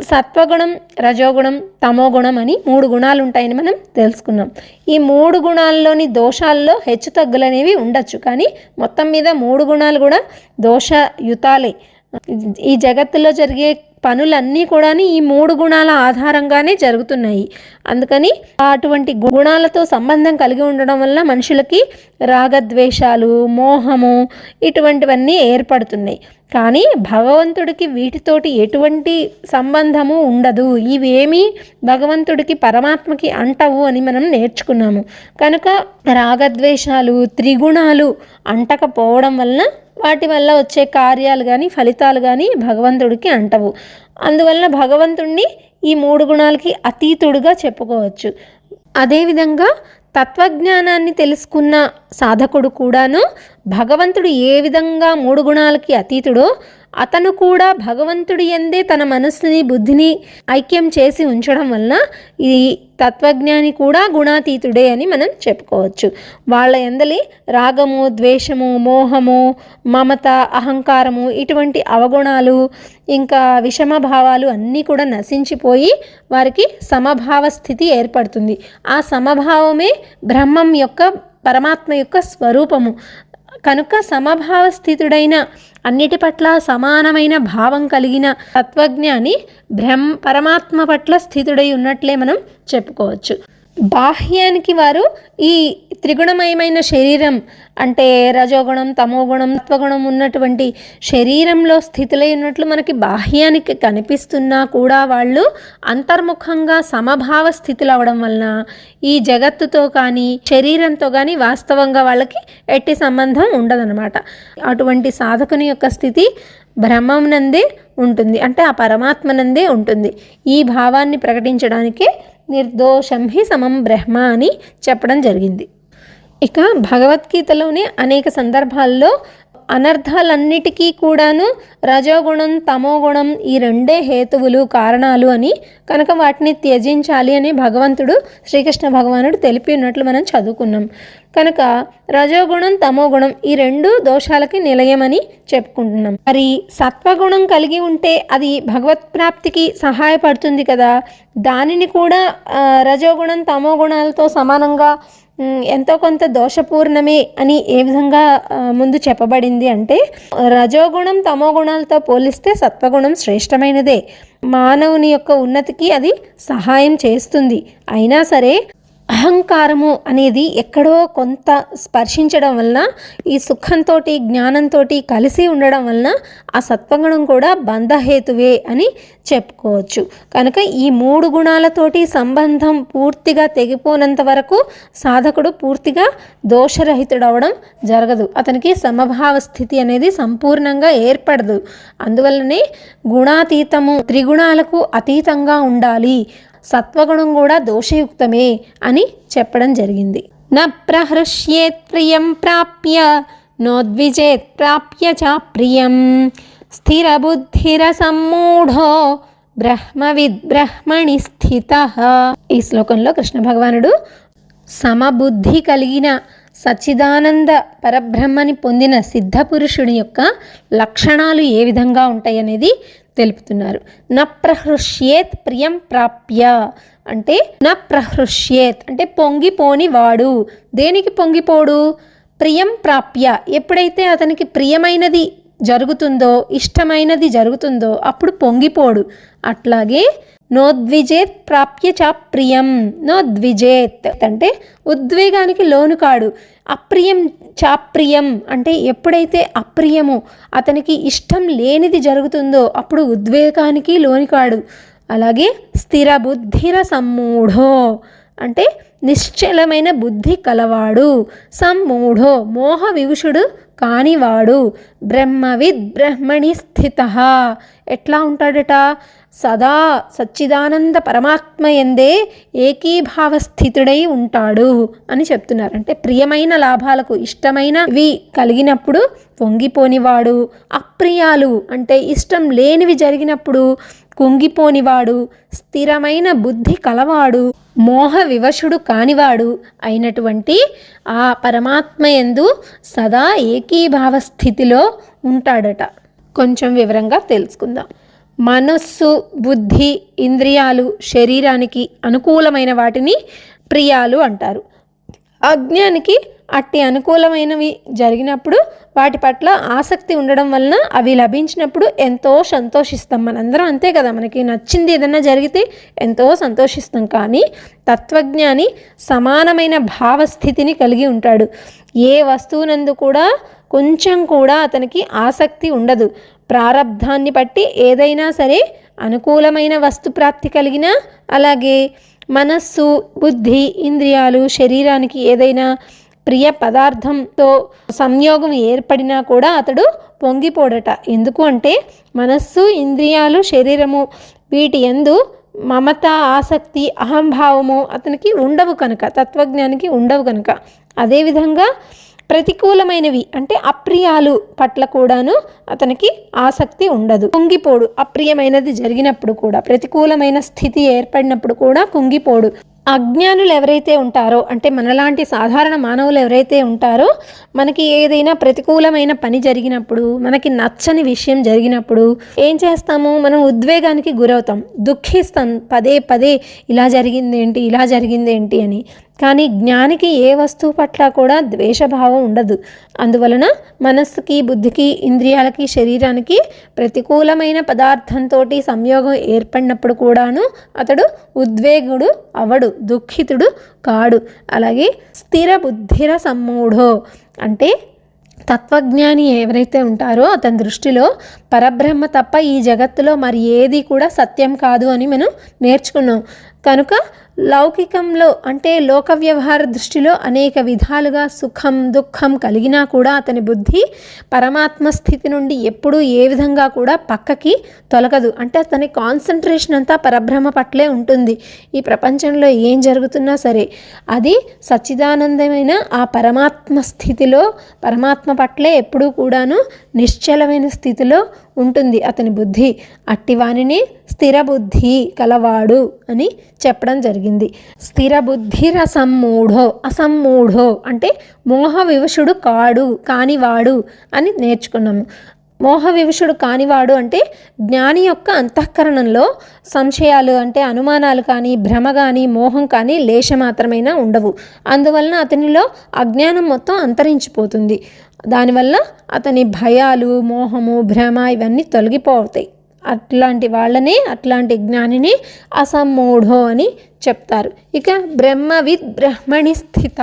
సత్వగుణం, రజోగుణం, తమోగుణం అని 3 గుణాలు ఉంటాయని మనం తెలుసుకున్నాం. ఈ 3 గుణాల్లోని దోషాల్లో హెచ్చు తగ్గులనేవి ఉండొచ్చు, కానీ మొత్తం మీద 3 గుణాలు కూడా దోషయుతాలే. ఈ జగత్తులో జరిగే పనులన్నీ కూడా ఈ 3 గుణాల ఆధారంగానే జరుగుతున్నాయి. అందుకని అటువంటి గుణాలతో సంబంధం కలిగి ఉండడం వల్ల మనుషులకి రాగద్వేషాలు, మోహము ఇటువంటివన్నీ ఏర్పడుతున్నాయి. కానీ భగవంతుడికి వీటితోటి ఎటువంటి సంబంధము ఉండదు. ఇవేమీ భగవంతుడికి పరమాత్మకి అంటవు అని మనం నేర్చుకున్నాము. కనుక రాగద్వేషాలు, త్రిగుణాలు అంటకపోవడం వలన వాటి వల్ల వచ్చే కార్యాలు కానీ ఫలితాలు కానీ భగవంతుడికి అంటవు. అందువలన భగవంతుడిని ఈ 3 గుణాలకి అతీతుడుగా చెప్పుకోవచ్చు. అదేవిధంగా తత్వజ్ఞానాన్ని తెలుసుకున్న సాధకుడు కూడాను భగవంతుడు ఏ విధంగా 3 గుణాలకి అతీతుడో అతను కూడా భగవంతుడి యందే తన మనస్సుని బుద్ధిని ఐక్యం చేసి ఉంచడం వలన ఈ తత్వజ్ఞాని కూడా గుణాతీతుడే అని మనం చెప్పుకోవచ్చు. వాళ్ళ యందలి రాగము, ద్వేషము, మోహము, మమత, అహంకారము ఇటువంటి అవగుణాలు ఇంకా విషమ భావాలు అన్నీ కూడా నశించిపోయి వారికి సమభావ స్థితి ఏర్పడుతుంది. ఆ సమభావమే బ్రహ్మం యొక్క, పరమాత్మ యొక్క స్వరూపము. కనుక సమభావ స్థితుడైన అన్నిటి పట్ల సమానమైన భావం కలిగిన తత్వజ్ఞాని పరమాత్మ పట్ల స్థితుడై ఉన్నట్లే మనం చెప్పుకోవచ్చు. బాహ్యానికి వారు ఈ త్రిగుణమయమైన శరీరం అంటే రజోగుణం, తమోగుణం, సత్వగుణం ఉన్నటువంటి శరీరంలో స్థితులై ఉన్నట్లు మనకి బాహ్యానికి కనిపిస్తున్నా కూడా వాళ్ళు అంతర్ముఖంగా సమభావ స్థితులు అవడం వలన ఈ జగత్తుతో కానీ శరీరంతో కానీ వాస్తవంగా వాళ్ళకి ఎట్టి సంబంధం ఉండదన్నమాట. అటువంటి సాధకుని యొక్క స్థితి బ్రహ్మనందే ఉంటుంది, అంటే ఆ పరమాత్మనందే ఉంటుంది. ఈ భావాన్ని ప్రకటించడానికే నిర్దోషం హి సమం బ్రహ్మ అని చెప్పడం జరిగింది. ఇక భగవద్గీతలోనే అనేక సందర్భాల్లో అనర్థాలన్నిటికీ కూడాను రజోగుణం తమోగుణం ఈ రెండే హేతువులు కారణాలు అని కనుక వాటిని త్యజించాలి అని భగవంతుడు శ్రీకృష్ణ భగవానుడు తెలిపి ఉన్నట్లు మనం చదువుకున్నాం. కనుక రజోగుణం తమోగుణం ఈ రెండు దోషాలకి నిలయమని చెప్పుకుంటున్నాం. మరి సత్వగుణం కలిగి ఉంటే అది భగవత్ ప్రాప్తికి సహాయపడుతుంది కదా, దానిని కూడా రజోగుణం తమోగుణాలతో సమానంగా ఎంతో కొంత దోషపూర్ణమే అని ఏ విధంగా ముందు చెప్పబడింది అంటే, రజోగుణం తమోగుణాలతో పోలిస్తే సత్వగుణం శ్రేష్టమైనదే, మానవుని యొక్క ఉన్నతికి అది సహాయం చేస్తుంది. అయినా సరే అహంకారము అనేది ఎక్కడో కొంత స్పర్శించడం వలన, ఈ సుఖంతో జ్ఞానంతో కలిసి ఉండడం వలన ఆ సత్వగుణం కూడా బంధహేతువే అని చెప్పుకోవచ్చు. కనుక ఈ 3 గుణాలతోటి సంబంధం పూర్తిగా తెగిపోనంత వరకు సాధకుడు పూర్తిగా దోషరహితుడవడం జరగదు, అతనికి సమభావ స్థితి అనేది సంపూర్ణంగా ఏర్పడదు. అందువల్లనే గుణాతీతము త్రిగుణాలకు అతీతంగా ఉండాలి, సత్వగుణం కూడా దోషయుక్తమే అని చెప్పడం జరిగింది. న ప్రహృష్యేత్ ప్రియం ప్రాప్య నోద్విజేత్ ప్రాప్య చ ప్రియం స్థిరబుద్ధిరసమ్మూఢో బ్రహ్మవిద్ బ్రహ్మణి స్థితః. ఈ శ్లోకంలో కృష్ణ భగవానుడు సమబుద్ధి కలిగిన సచ్చిదానంద పరబ్రహ్మని పొందిన సిద్ధపురుషుని యొక్క లక్షణాలు ఏ విధంగా ఉంటాయి అనేది తెలుపుతున్నారు. న ప్రహృష్యేత్ ప్రియం ప్రాప్య అంటే, న ప్రహృష్యేత్ అంటే పొంగిపోని వాడు. దేనికి పొంగిపోడు? ప్రియం ప్రాప్య, ఎప్పుడైతే అతనికి ప్రియమైనది జరుగుతుందో ఇష్టమైనది జరుగుతుందో అప్పుడు పొంగిపోడు. అట్లాగే నోద్విజేత్ ప్రాప్య చ ప్రియం, నోద్విజేత్ అంటే ఉద్వేగానికి లోను కాడు. అప్రియం చాప్రియం అంటే ఎప్పుడైతే అప్రియము అతనికి ఇష్టం లేనిది జరుగుతుందో అప్పుడు ఉద్వేగానికి లోని కాడు. అలాగే స్థిర బుద్ధిర సమ్మూఢో అంటే నిశ్చలమైన బుద్ధి కలవాడు. సమ్మూఢో మోహ వివశుడు కానివాడు. బ్రహ్మవిద్ బ్రహ్మణి స్థితః ఎట్లా ఉంటాడట? సదా సచ్చిదానంద పరమాత్మయందే ఏకీభావ స్థితుడై ఉంటాడు అని చెప్తున్నారు. అంటే ప్రియమైన లాభాలకు ఇష్టమైనవి కలిగినప్పుడు పొంగిపోనివాడు, అప్రియాలు అంటే ఇష్టం లేనివి జరిగినప్పుడు కుంగిపోనివాడు, స్థిరమైన బుద్ధి కలవాడు, మోహ వివశుడు కానివాడు అయినటువంటి ఆ పరమాత్మయందు సదా ఏకీభావ స్థితిలో ఉంటాడట. కొంచెం వివరంగా తెలుసుకుందాం. మనస్సు, బుద్ధి, ఇంద్రియాలు శరీరానికి అనుకూలమైన వాటిని ప్రియాలు అంటారు. అజ్ఞానికి అట్టి అనుకూలమైనవి జరిగినప్పుడు వాటి పట్ల ఆసక్తి ఉండడం వలన అవి లభించినప్పుడు ఎంతో సంతోషిస్తాం. మనందరం అంతే కదా, మనకి నచ్చింది ఏదన్నా జరిగితే ఎంతో సంతోషిస్తాం. కానీ తత్వజ్ఞాని సమానమైన భావస్థితిని కలిగి ఉంటాడు. ఏ వస్తువునందు కూడా కొంచెం కూడా అతనికి ఆసక్తి ఉండదు. ప్రారబ్ధాన్ని బట్టి ఏదైనా సరే అనుకూలమైన వస్తుప్రాప్తి కలిగినా, అలాగే మనస్సు, బుద్ధి, ఇంద్రియాలు శరీరానికి ఏదైనా ప్రియ పదార్థంతో సంయోగం ఏర్పడినా కూడా అతడు పొంగిపోడట. ఎందుకు అంటే మనస్సు, ఇంద్రియాలు, శరీరము వీటి యందు మమత, ఆసక్తి, అహంభావము అతనికి ఉండవు కనుక, తత్వజ్ఞానికి ఉండవు కనుక. అదేవిధంగా ప్రతికూలమైనవి అంటే అప్రియాలు పట్ల కూడాను అతనికి ఆసక్తి ఉండదు, కుంగిపోడు. అప్రియమైనది జరిగినప్పుడు కూడా, ప్రతికూలమైన స్థితి ఏర్పడినప్పుడు కూడా కుంగిపోడు. అజ్ఞానులు ఎవరైతే ఉంటారో అంటే మనలాంటి సాధారణ మానవులు ఎవరైతే ఉంటారో, మనకి ఏదైనా ప్రతికూలమైన పని జరిగినప్పుడు, మనకి నచ్చని విషయం జరిగినప్పుడు ఏం చేస్తాము? మనం ఉద్వేగానికి గురవుతాం, దుఃఖిస్తాం పదే పదే, ఇలా జరిగిందేంటి, ఇలా జరిగిందేంటి అని. కానీ జ్ఞానికి ఏ వస్తువు పట్ల కూడా ద్వేషభావం ఉండదు. అందువలన మనస్సుకి, బుద్ధికి, ఇంద్రియాలకి, శరీరానికి ప్రతికూలమైన పదార్థంతో సంయోగం ఏర్పడినప్పుడు కూడాను అతడు ఉద్వేగుడు అవడు, దుఃఖితుడు కాడు. అలాగే స్థిర బుద్ధిర సమ్మూఢో అంటే తత్వజ్ఞాని ఎవరైతే ఉంటారో అతని దృష్టిలో పరబ్రహ్మ తప్ప ఈ జగత్తులో మరి ఏది కూడా సత్యం కాదు అని మనం నేర్చుకున్నాం. కనుక లౌకికంలో అంటే లోక వ్యవహార దృష్టిలో అనేక విధాలుగా సుఖం దుఃఖం కలిగినా కూడా అతని బుద్ధి పరమాత్మ స్థితి నుండి ఎప్పుడూ ఏ విధంగా కూడా పక్కకి తొలగదు. అంటే అతని కాన్సన్ట్రేషన్ అంతా పరబ్రహ్మ పట్లే ఉంటుంది. ఈ ప్రపంచంలో ఏం జరుగుతున్నా సరే అది సచ్చిదానందమైన ఆ పరమాత్మ స్థితిలో పరమాత్మ పట్లే ఎప్పుడూ కూడాను నిశ్చలమైన స్థితిలో ఉంటుంది అతని బుద్ధి. అట్టివానిని స్థిర బుద్ధి కలవాడు అని చెప్పడం జరిగింది. స్థిర బుద్ధి అసమ్మూఢో అంటే మోహ వివశుడు కానివాడు అని నేర్చుకున్నాము. మోహ వివశుడు కానివాడు అంటే జ్ఞాని యొక్క అంతఃకరణంలో సంశయాలు అంటే అనుమానాలు కానీ భ్రమ కానీ మోహం కానీ లేశమాత్రమైనా ఉండవు. అందువలన అతనిలో అజ్ఞానం మొత్తం అంతరించిపోతుంది. దానివల్ల అతని భయాలు మోహము భ్రమ ఇవన్నీ తొలగిపోతాయి. అట్లాంటి వాళ్ళని అట్లాంటి జ్ఞానిని అసమ్మూఢో అని చెప్తారు. ఇక బ్రహ్మవిద్ బ్రహ్మణి స్థిత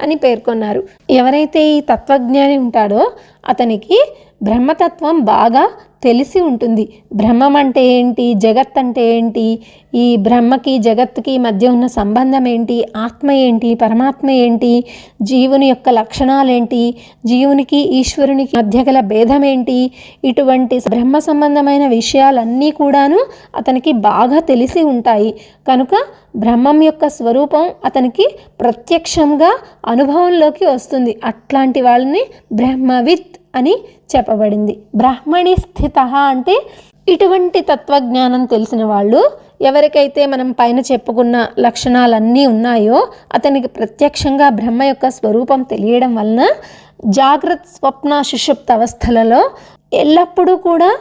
అని పేర్కొన్నారు. ఎవరైతే ఈ తత్వజ్ఞాని ఉంటాడో అతనికి బ్రహ్మతత్వం బాగా తెలిసి ఉంటుంది. బ్రహ్మం అంటే ఏంటి, జగత్ అంటే ఏంటి, ఈ బ్రహ్మకి జగత్తుకి మధ్య ఉన్న సంబంధం ఏంటి, ఆత్మ ఏంటి, పరమాత్మ ఏంటి, జీవుని యొక్క లక్షణాలేంటి, జీవునికి ఈశ్వరునికి మధ్య గల భేదం ఏంటి, ఇటువంటి బ్రహ్మ సంబంధమైన విషయాలన్నీ కూడాను అతనికి బాగా తెలిసి ఉంటాయి. కనుక బ్రహ్మం యొక్క స్వరూపం అతనికి ప్రత్యక్షంగా అనుభవంలోకి వస్తుంది. అట్లాంటి వాళ్ళని బ్రహ్మవిత్ అని చెప్పబడింది. బ్రాహ్మణి స్థిత అంటే ఇటువంటి తత్వజ్ఞానం తెలిసిన వాళ్ళు, ఎవరికైతే మనం పైన చెప్పుకున్న లక్షణాలన్నీ ఉన్నాయో అతనికి ప్రత్యక్షంగా బ్రహ్మ యొక్క స్వరూపం తెలియడం వలన జాగ్రత్త స్వప్న సుషుప్త అవస్థలలో ఎల్లప్పుడూ కూడా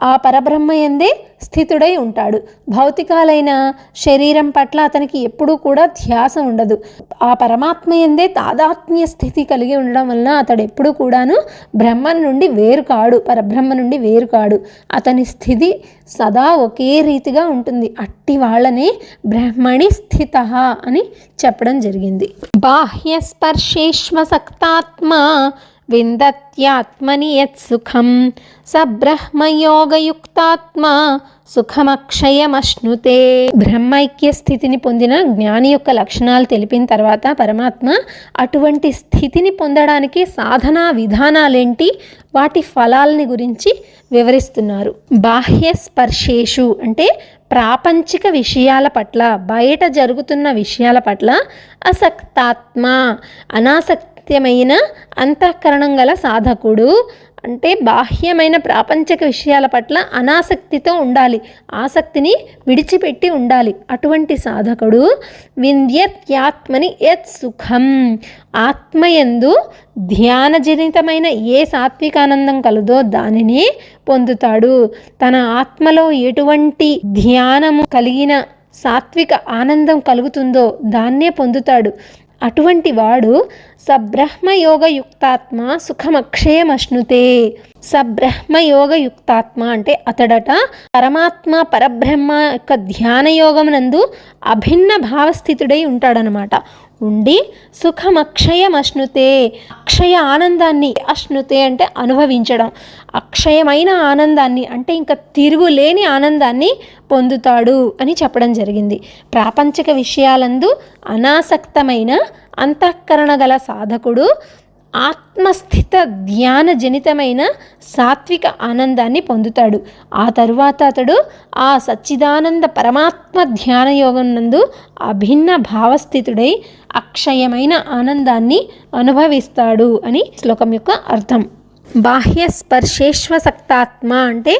ఆ పరబ్రహ్మ యందే స్థితుడై ఉంటాడు. భౌతికాలైన శరీరం పట్ల అతనికి ఎప్పుడూ కూడా ధ్యాస ఉండదు. ఆ పరమాత్మ యందే తాదాత్మ్య స్థితి కలిగి ఉండడం వలన అతడు ఎప్పుడూ కూడాను బ్రహ్మ నుండి వేరు కాడు, పరబ్రహ్మ నుండి వేరు కాడు. అతని స్థితి సదా ఒకే రీతిగా ఉంటుంది. అట్టి వాళ్ళని బ్రహ్మణి స్థిత అని చెప్పడం జరిగింది. బాహ్య స్పర్శేష్మసక్తాత్మ విందత్యాత్మని యత్సుఖం స బ్రహ్మయోగయుక్తాత్మ సుఖమక్షయమశ్నుతే. బ్రహ్మైక్య స్థితిని పొందిన జ్ఞాని యొక్క లక్షణాలు తెలిపిన తర్వాత పరమాత్మ అటువంటి స్థితిని పొందడానికి సాధనా విధానాలేంటి, వాటి ఫలాలని గురించి వివరిస్తున్నారు. బాహ్య స్పర్శేషు అంటే ప్రాపంచిక విషయాల పట్ల, బయట జరుగుతున్న విషయాల పట్ల అసక్తాత్మ అనాసక్త్యమైన అంతఃకరణం గల సాధకుడు అంటే బాహ్యమైన ప్రాపంచిక విషయాల పట్ల అనాసక్తితో ఉండాలి, ఆసక్తిని విడిచిపెట్టి ఉండాలి. అటువంటి సాధకుడు వింద్యత్యాత్మని యత్ సుఖం ఆత్మయందు ధ్యానజనితమైన ఏ సాత్వికానందం కలదో దానిని పొందుతాడు. తన ఆత్మలో ఎటువంటి ధ్యానము కలిగిన సాత్విక ఆనందం కలుగుతుందో దాన్నే పొందుతాడు. అటువంటి వాడు సబ్రహ్మయోగయుక్తాత్మ సుఖమక్షయమశ్నుతే. సబ్రహ్మయోగయుక్తాత్మ అంటే అతడట పరమాత్మ పరబ్రహ్మ యొక్క ధ్యానయోగమునందు అభిన్న భావస్థితుడై ఉంటాడనమాట. ఉండి సుఖమక్షయమశ్నుతే అక్షయ ఆనందాన్ని, అశ్నుతే అంటే అనుభవించడం, అక్షయమైన ఆనందాన్ని అంటే ఇంకా తిరుగులేని ఆనందాన్ని పొందుతాడు అని చెప్పడం జరిగింది. ప్రాపంచిక విషయాలందు అనాసక్తమైన అంతఃకరణ గల సాధకుడు ఆత్మస్థిత ధ్యాన జనితమైన సాత్విక ఆనందాన్ని పొందుతాడు. ఆ తరువాత అతడు ఆ సచ్చిదానంద పరమాత్మ ధ్యానయోగం నందు అభిన్న భావస్థితుడై అక్షయమైన ఆనందాన్ని అనుభవిస్తాడు అని శ్లోకం యొక్క అర్థం. బాహ్య స్పర్శేష్వసక్తాత్మ అంటే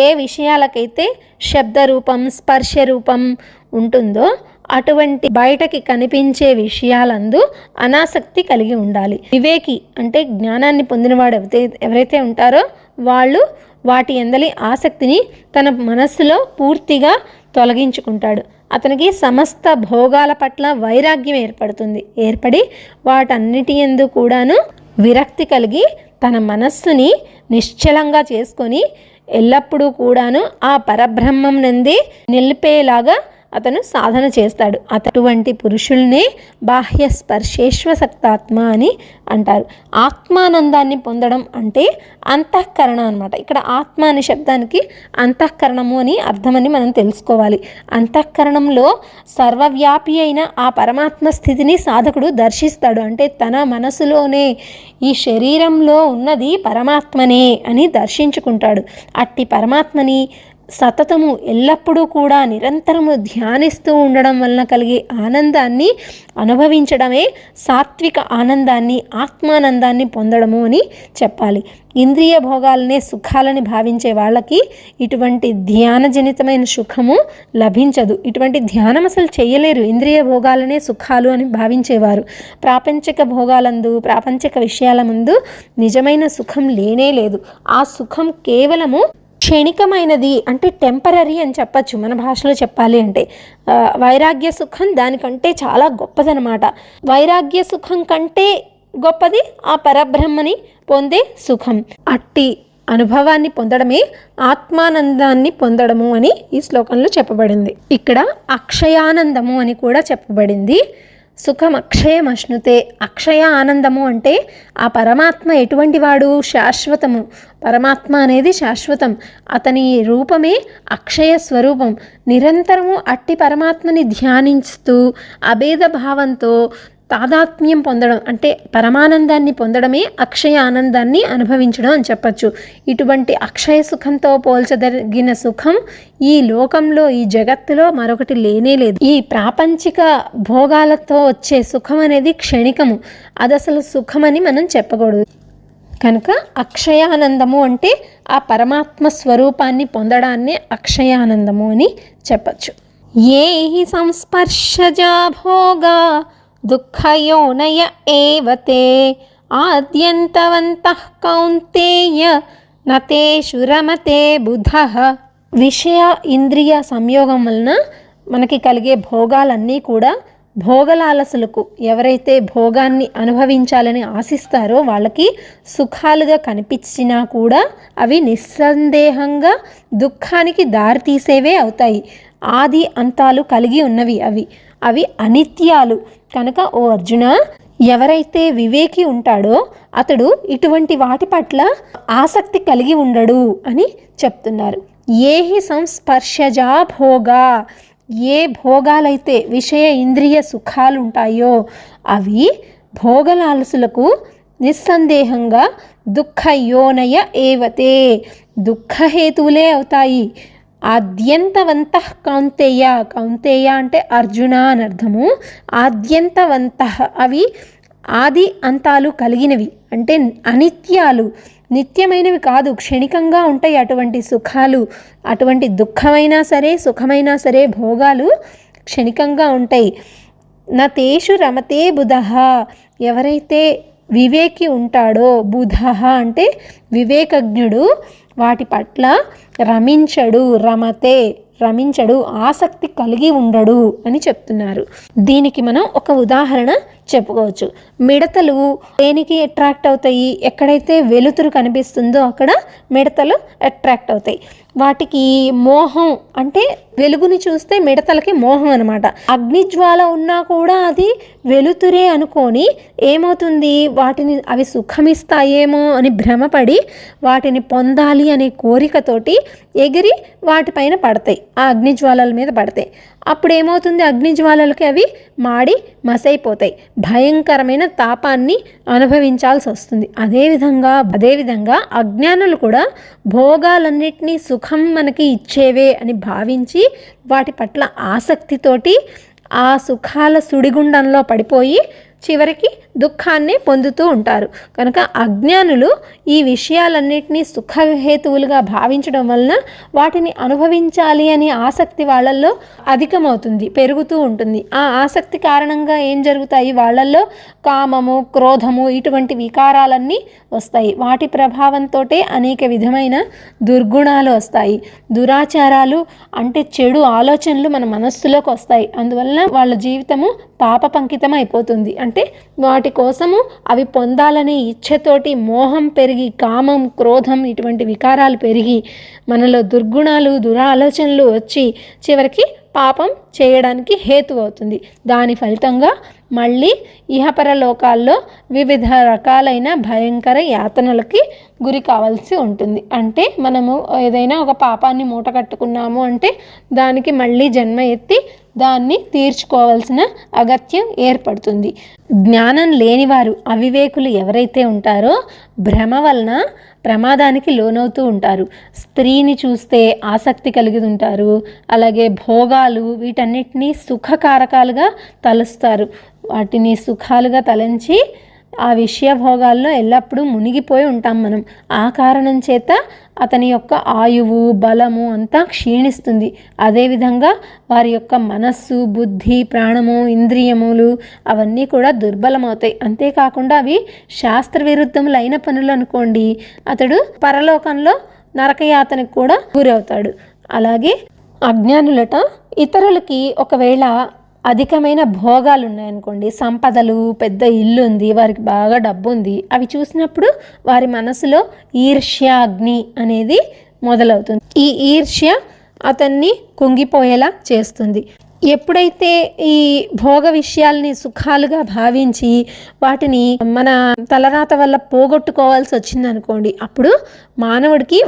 ఏ విషయాలకైతే శబ్దరూపం స్పర్శ రూపం ఉంటుందో అటువంటి బయటకి కనిపించే విషయాలందు అనాసక్తి కలిగి ఉండాలి. వివేకి అంటే జ్ఞానాన్ని పొందినవాడు ఎవరైతే ఉంటారో వాళ్ళు వాటి ఎందలి ఆసక్తిని తన మనస్సులో పూర్తిగా తొలగించుకుంటాడు. అతనికి సమస్త భోగాల పట్ల వైరాగ్యం ఏర్పడి వాటన్నిటి యందు కూడాను విరక్తి కలిగి తన మనస్సుని నిశ్చలంగా చేసుకొని ఎల్లప్పుడూ కూడాను ఆ పరబ్రహ్మం నందే నిలిపేలాగా అతను సాధన చేస్తాడు. అటువంటి పురుషుల్నే బాహ్య స్పర్శేశ్వసక్తాత్మ అని అంటారు. ఆత్మానందాన్ని పొందడం అంటే అంతఃకరణ అనమాట. ఇక్కడ ఆత్మ అనే శబ్దానికి అంతఃకరణము అని అర్థమని మనం తెలుసుకోవాలి. అంతఃకరణంలో సర్వవ్యాపి అయిన ఆ పరమాత్మ స్థితిని సాధకుడు దర్శిస్తాడు. అంటే తన మనసులోనే ఈ శరీరంలో ఉన్నది పరమాత్మనే అని దర్శించుకుంటాడు. అట్టి పరమాత్మని సతతము ఎల్లప్పుడూ కూడా నిరంతరము ధ్యానిస్తూ ఉండడం వలన కలిగే ఆనందాన్ని అనుభవించడమే సాత్విక ఆనందాన్ని, ఆత్మానందాన్ని పొందడము అని చెప్పాలి. ఇంద్రియ భోగాలనే సుఖాలని భావించే వాళ్ళకి ఇటువంటి ధ్యానజనితమైన సుఖము లభించదు. ఇటువంటి ధ్యానం అసలు చేయలేరు. ఇంద్రియ భోగాలనే సుఖాలు అని భావించేవారు. ప్రాపంచిక భోగాలందు, ప్రాపంచిక విషయాల ముందు నిజమైన సుఖం లేనే లేదు. ఆ సుఖం కేవలము క్షణికమైనది, అంటే టెంపరరీ అని చెప్పచ్చు మన భాషలో చెప్పాలి అంటే. వైరాగ్య సుఖం దానికంటే చాలా గొప్పదనమాట. వైరాగ్య సుఖం కంటే గొప్పది ఆ పరబ్రహ్మని పొందే సుఖం. అట్టి అనుభవాన్ని పొందడమే ఆత్మానందాన్ని పొందడము అని ఈ శ్లోకంలో చెప్పబడింది. ఇక్కడ అక్షయానందము అని కూడా చెప్పబడింది. సుఖం అక్షయమశ్నుతే. అక్షయ ఆనందము అంటే ఆ పరమాత్మ ఎటువంటి వాడు? శాశ్వతము. పరమాత్మ అనేది శాశ్వతం. అతని రూపమే అక్షయ స్వరూపం. నిరంతరము అట్టి పరమాత్మని ధ్యానిస్తూ అభేద భావంతో తాదాత్మ్యం పొందడం అంటే పరమానందాన్ని పొందడమే అక్షయ ఆనందాన్ని అనుభవించడం అని చెప్పచ్చు. ఇటువంటి అక్షయ సుఖంతో పోల్చదగిన సుఖం ఈ లోకంలో, ఈ జగత్తులో మరొకటి లేనే లేదు. ఈ ప్రాపంచిక భోగాలతో వచ్చే సుఖం అనేది క్షణికము. అది అసలు సుఖమని మనం చెప్పకూడదు. కనుక అక్షయానందము అంటే ఆ పరమాత్మ స్వరూపాన్ని పొందడాన్నే అక్షయానందము అని చెప్పచ్చు. ఏ సంస్పర్శజా భోగా దుఃఖయోనయ ఏవతే ఆద్యంతవంతః కౌంతేయ నతేషు రమతే బుధః. విషయ ఇంద్రియ సంయోగం వలన మనకి కలిగే భోగాలన్నీ కూడా భోగలాలసులకు, ఎవరైతే భోగాన్ని అనుభవించాలని ఆశిస్తారో వాళ్ళకి సుఖాలుగా కనిపించినా కూడా అవి నిస్సందేహంగా దుఃఖానికి దారితీసేవే అవుతాయి. ఆది అంతాలు కలిగి ఉన్నవి అవి అనిత్యాలు. కనుక ఓ అర్జున, ఎవరైతే వివేకి ఉంటాడో అతడు ఇటువంటి వాటి పట్ల ఆసక్తి కలిగి ఉండడు అని చెప్తున్నారు. ఏహి సంస్పర్శజా భోగా, ఏ భోగాలైతే విషయ ఇంద్రియ సుఖాలు ఉంటాయో అవి భోగలాలసులకు నిస్సందేహంగా దుఃఖయోనయ ఏవతే, దుఃఖహేతువులే అవుతాయి. ఆద్యంతవంతః కౌంతేయ, కౌంతేయ అంటే అర్జున అని అర్థము. ఆద్యంతవంతః అవి ఆది అంతాలు కలిగినవి, అంటే అనిత్యాలు, నిత్యమైనవి కాదు, క్షణికంగా ఉంటాయి అటువంటి సుఖాలు. అటువంటి దుఃఖమైనా సరే సుఖమైనా సరే భోగాలు క్షణికంగా ఉంటాయి. నతేషు రమతే బుధః, ఎవరైతే వివేకి ఉంటాడో, బుధః అంటే వివేకజ్ఞుడు, వాటి పట్ల రమించడు, ఆసక్తి కలిగి ఉండడు అని చెప్తున్నారు. దీనికి మనం ఒక ఉదాహరణ చెప్పుకోవచ్చు. మిడతలు దేనికి అట్రాక్ట్ అవుతాయి? ఎక్కడైతే వెలుతురు కనిపిస్తుందో అక్కడ మిడతలు అట్రాక్ట్ అవుతాయి. వాటికి మోహం అంటే వెలుగుని చూస్తే మిడతలకి మోహం అనమాట. అగ్నిజ్వాల ఉన్నా కూడా అది వెలుతురే అనుకొని ఏమవుతుంది, అవి సుఖమిస్తాయేమో అని భ్రమపడి వాటిని పొందాలి అనే కోరికతోటి ఎగిరి వాటిపైన పడతాయి, ఆ అగ్నిజ్వాలల మీద పడతాయి. అప్పుడు ఏమవుతుంది, అగ్నిజ్వాలలకి అవి మాడి మసైపోతాయి, భయంకరమైన తాపాన్ని అనుభవించాల్సి వస్తుంది. అదేవిధంగా అజ్ఞానులు కూడా భోగాలన్నిటినీ సుఖం మనకి ఇచ్చేవే అని భావించి వాటి పట్ల ఆసక్తితోటి ఆ సుఖాల సుడిగుండంలో పడిపోయి చివరికి దుఃఖాన్ని పొందుతూ ఉంటారు. కనుక అజ్ఞానులు ఈ విషయాలన్నిటినీ సుఖహేతువులుగా భావించడం వలన వాటిని అనుభవించాలి అనే ఆసక్తి వాళ్ళల్లో అధికమవుతుంది, పెరుగుతూ ఉంటుంది. ఆ ఆసక్తి కారణంగా ఏం జరుగుతాయి, వాళ్ళల్లో కామము, క్రోధము ఇటువంటి వికారాలన్నీ వస్తాయి. వాటి ప్రభావంతో అనేక విధమైన దుర్గుణాలు వస్తాయి. దురాచారాలు అంటే చెడు ఆలోచనలు మన మనస్సులోకి వస్తాయి. అందువలన వాళ్ళ జీవితము పాపపంకితం అయిపోతుంది. అంటే వాటి కోసము అవి పొందాలనే ఇచ్ఛతోటి మోహం పెరిగి, కామం, క్రోధం ఇటువంటి వికారాలు పెరిగి మనలో దుర్గుణాలు, దురాలోచనలు వచ్చి చివరికి పాపం చేయడానికి హేతు అవుతుంది. దాని ఫలితంగా మళ్ళీ ఇహపర లోకాల్లో వివిధ రకాలైన భయంకర యాతనలకి గురి కావాల్సి ఉంటుంది. అంటే మనము ఏదైనా ఒక పాపాన్ని మూట కట్టుకున్నాము అంటే దానికి మళ్ళీ జన్మ ఎత్తి దాన్ని తీర్చుకోవాల్సిన అగత్యం ఏర్పడుతుంది. జ్ఞానం లేనివారు, అవివేకులు ఎవరైతే ఉంటారో భ్రమ వలన ప్రమాదానికి లోనవుతూ ఉంటారు. స్త్రీని చూస్తే ఆసక్తి కలిగి ఉంటారు. అలాగే భోగాలు వీటన్నిటినీ సుఖకారకాలుగా తలుస్తారు. వాటిని సుఖాలుగా తలంచి ఆ విషయ భోగాల్లో ఎల్లప్పుడూ మునిగిపోయి ఉంటాం మనం. ఆ కారణం చేత అతని యొక్క ఆయువు, బలము అంతా క్షీణిస్తుంది. అదేవిధంగా వారి యొక్క మనస్సు, బుద్ధి, ప్రాణము, ఇంద్రియములు అవన్నీ కూడా దుర్బలమవుతాయి. అంతేకాకుండా అవి శాస్త్ర విరుద్ధములైన పనులు అనుకోండి, అతడు పరలోకంలో నరకయాతనకు కూడా గురవుతాడు. అలాగే అజ్ఞానులట ఇతరులకి ఒకవేళ అధికమైన భోగాలు ఉన్నాయనుకోండి, సంపదలు, పెద్ద ఇల్లు ఉంది, వారికి బాగా డబ్బు ఉంది, అవి చూసినప్పుడు వారి మనసులో ఈర్ష్యాగ్ని అనేది మొదలవుతుంది. ఈ ఈర్ష్య అతన్ని కుంగిపోయేలా చేస్తుంది. ఎప్పుడైతే ఈ భోగ విషయాల్ని సుఖాలుగా భావించి వాటిని మన తలరాత వల్ల పోగొట్టుకోవాల్సి వచ్చిందనుకోండి, అప్పుడు మానవుడికి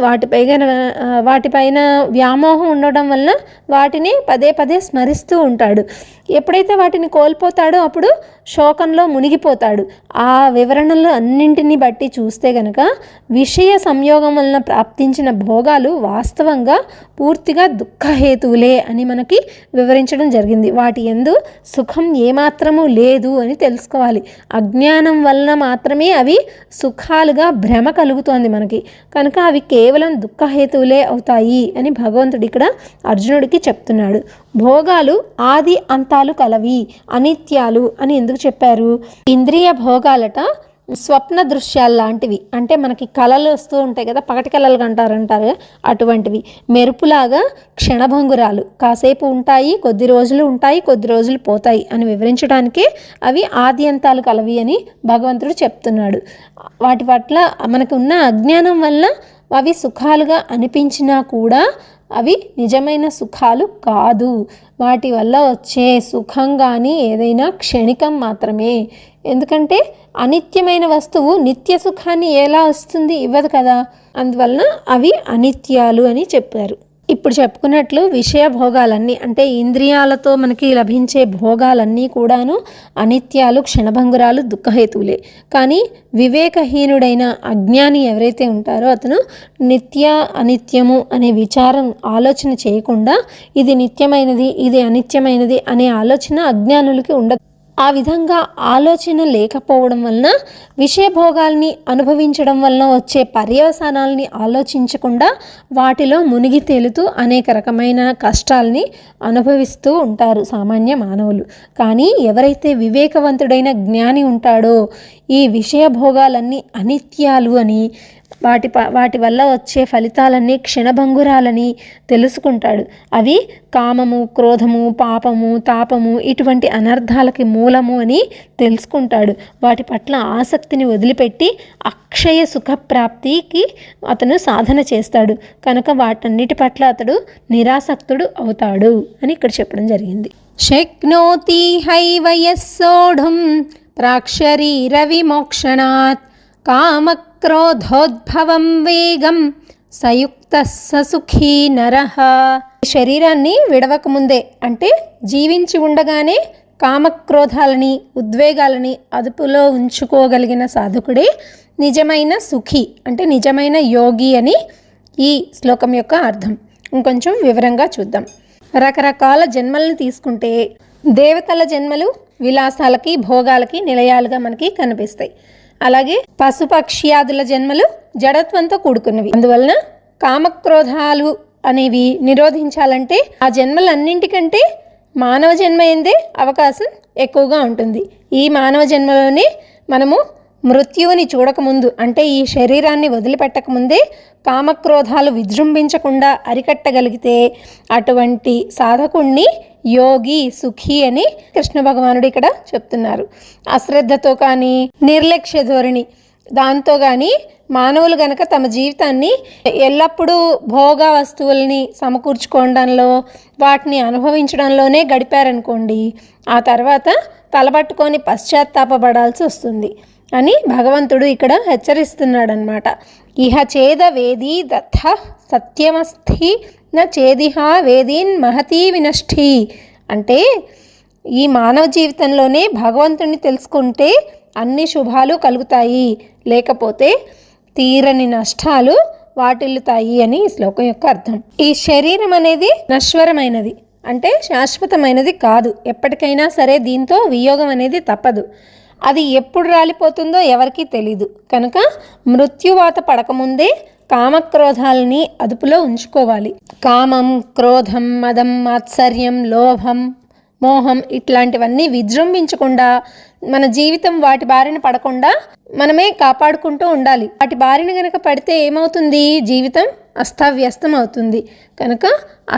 వాటిపైన వ్యామోహం ఉండడం వల్ల వాటిని పదే పదే స్మరిస్తూ ఉంటాడు. ఎప్పుడైతే వాటిని కోల్పోతాడో అప్పుడు శోకంలో మునిగిపోతాడు. ఆ వివరణలు అన్నింటినీ బట్టి చూస్తే గనక విషయ సంయోగం వలన ప్రాప్తించిన భోగాలు వాస్తవంగా పూర్తిగా దుఃఖహేతువులే అని మనకి వివరించడం జరిగింది. వాటి యందు సుఖం ఏమాత్రము లేదు అని తెలుసుకోవాలి. అజ్ఞానం వలన మాత్రమే అవి సుఖాలుగా భ్రమ కలుగుతోంది మనకి. కనుక అవి కేవలం దుఃఖహేతువులే అవుతాయి అని భగవంతుడు ఇక్కడ అర్జునుడికి చెప్తున్నాడు. భోగాలు ఆది అంతాలు కలవి, అనిత్యాలు అని ఎందుకు చెప్పారు? ఇంద్రియ భోగాలట స్వప్న దృశ్యాలు లాంటివి. అంటే మనకి కళలు వస్తూ ఉంటాయి కదా, పగటి కళలు అంటారు, అటువంటివి. మెరుపులాగా క్షణభంగురాలు, కాసేపు ఉంటాయి, కొద్ది రోజులు ఉంటాయి, కొద్ది రోజులు పోతాయి అని వివరించడానికే అవి ఆది అంతాలు కలవి అని భగవంతుడు చెప్తున్నాడు. వాటి పట్ల మనకు ఉన్న అజ్ఞానం వల్ల అవి సుఖాలుగా అనిపించినా కూడా అవి నిజమైన సుఖాలు కాదు. వాటి వల్ల వచ్చే సుఖం కానీ ఏదైనా క్షణికం మాత్రమే. ఎందుకంటే అనిత్యమైన వస్తువు నిత్య సుఖాన్ని ఎలా వస్తుంది? ఇవ్వదు కదా. అందువలన అవి అనిత్యాలు అని చెప్పారు. ఇప్పుడు చెప్పుకున్నట్లు విషయ భోగాలన్నీ అంటే ఇంద్రియాలతో మనకి లభించే భోగాలన్నీ కూడాను అనిత్యాలు, క్షణభంగురాలు, దుఃఖహేతువులే. కానీ వివేకహీనుడైన అజ్ఞాని ఎవరైతే ఉంటారో అతను నిత్య అనిత్యము అనే విచారం ఆలోచన చేయకుండా ఇది నిత్యమైనది, ఇది అనిత్యమైనది అనే ఆలోచన అజ్ఞానులకి ఉండదు. ఆ విధంగా ఆలోచన లేకపోవడం వలన విషయభోగాల్ని అనుభవించడం వలన వచ్చే పర్యవసానాలని ఆలోచించకుండా వాటిలో మునిగి తేలుతూ అనేక రకమైన కష్టాలని అనుభవిస్తూ ఉంటారు సామాన్య మానవులు. కానీ ఎవరైతే వివేకవంతుడైన జ్ఞాని ఉంటాడో ఈ విషయభోగాలన్నీ అనిత్యాలు అని, వాటి వల్ల వచ్చే ఫలితాలన్నీ క్షణభంగురాలని తెలుసుకుంటాడు. అవి కామము, క్రోధము, పాపము, తాపము ఇటువంటి అనర్థాలకి మూలము అని తెలుసుకుంటాడు. వాటి పట్ల ఆసక్తిని వదిలిపెట్టి అక్షయ సుఖప్రాప్తికి అతను సాధన చేస్తాడు. కనుక వాటన్నిటి పట్ల అతడు నిరాసక్తుడు అవుతాడు అని ఇక్కడ చెప్పడం జరిగింది. శక్నోతి హైవ యస్సోఢుం ప్రాక్షరీర విమోక్షణాత్ కామక్రోధోద్భవం వేగం సయుక్త ససుఖీ నరః. శరీరాన్ని విడవకముందే అంటే జీవించి ఉండగానే కామక్రోధాలని, ఉద్వేగాలని అదుపులో ఉంచుకోగలిగిన సాధకుడే నిజమైన సుఖి అంటే నిజమైన యోగి అని ఈ శ్లోకం యొక్క అర్థం. ఇంకొంచెం వివరంగా చూద్దాం. రకరకాల జన్మలను తీసుకుంటే దేవతల జన్మలు విలాసాలకి, భోగాలకి నిలయాలుగా మనకి కనిపిస్తాయి. అలాగే పశుపక్ష్యాదుల జన్మలు జడత్వంతో కూడుకున్నవి. అందువలన కామక్రోధాలు అనేవి నిరోధించాలంటే ఆ జన్మలన్నింటికంటే మానవ జన్మ ఎందే అవకాశం ఎక్కువగా ఉంటుంది. ఈ మానవ జన్మలోనే మనము మృత్యువుని చూడకముందు అంటే ఈ శరీరాన్ని వదిలిపెట్టకముందే కామక్రోధాలు విజృంభించకుండా అరికట్టగలిగితే అటువంటి సాధకుణ్ణి యోగి, సుఖి అని కృష్ణ భగవానుడు ఇక్కడ చెప్తున్నారు. అశ్రద్ధతో కానీ, నిర్లక్ష్య ధోరణి దాంతో కానీ మానవులు గనక తమ జీవితాన్ని ఎల్లప్పుడూ భోగ వస్తువుల్ని సమకూర్చుకోవడంలో, వాటిని అనుభవించడంలోనే గడిపారనుకోండి, ఆ తర్వాత తలపట్టుకొని పశ్చాత్తాపపడాల్సి వస్తుంది అని భగవంతుడు ఇక్కడ హెచ్చరిస్తున్నాడనమాట. ఇహ చేద వేదీ దత్త సత్యమస్థి న చేదిహ వేదీన్ మహతీ వినష్ఠి. అంటే ఈ మానవ జీవితంలోనే భగవంతుని తెలుసుకుంటే అన్ని శుభాలు కలుగుతాయి, లేకపోతే తీరని నష్టాలు వాటిల్లుతాయి అని ఈ శ్లోకం యొక్క అర్థం. ఈ శరీరం అనేది నశ్వరమైనది, అంటే శాశ్వతమైనది కాదు. ఎప్పటికైనా సరే దీంతో వియోగం అనేది తప్పదు. అది ఎప్పుడు రాలిపోతుందో ఎవరికీ తెలీదు. కనుక మృత్యువాత పడకముందే కామక్రోధాలని అదుపులో ఉంచుకోవాలి. కామం, క్రోధం, మదం, మాత్సర్యం, లోభం, మోహం ఇట్లాంటివన్నీ విజృంభించకుండా మన జీవితం వాటి బారిన పడకుండా మనమే కాపాడుకుంటూ ఉండాలి. వాటి బారిన కనుక పడితే ఏమవుతుంది? జీవితం అస్తవ్యస్తం అవుతుంది. కనుక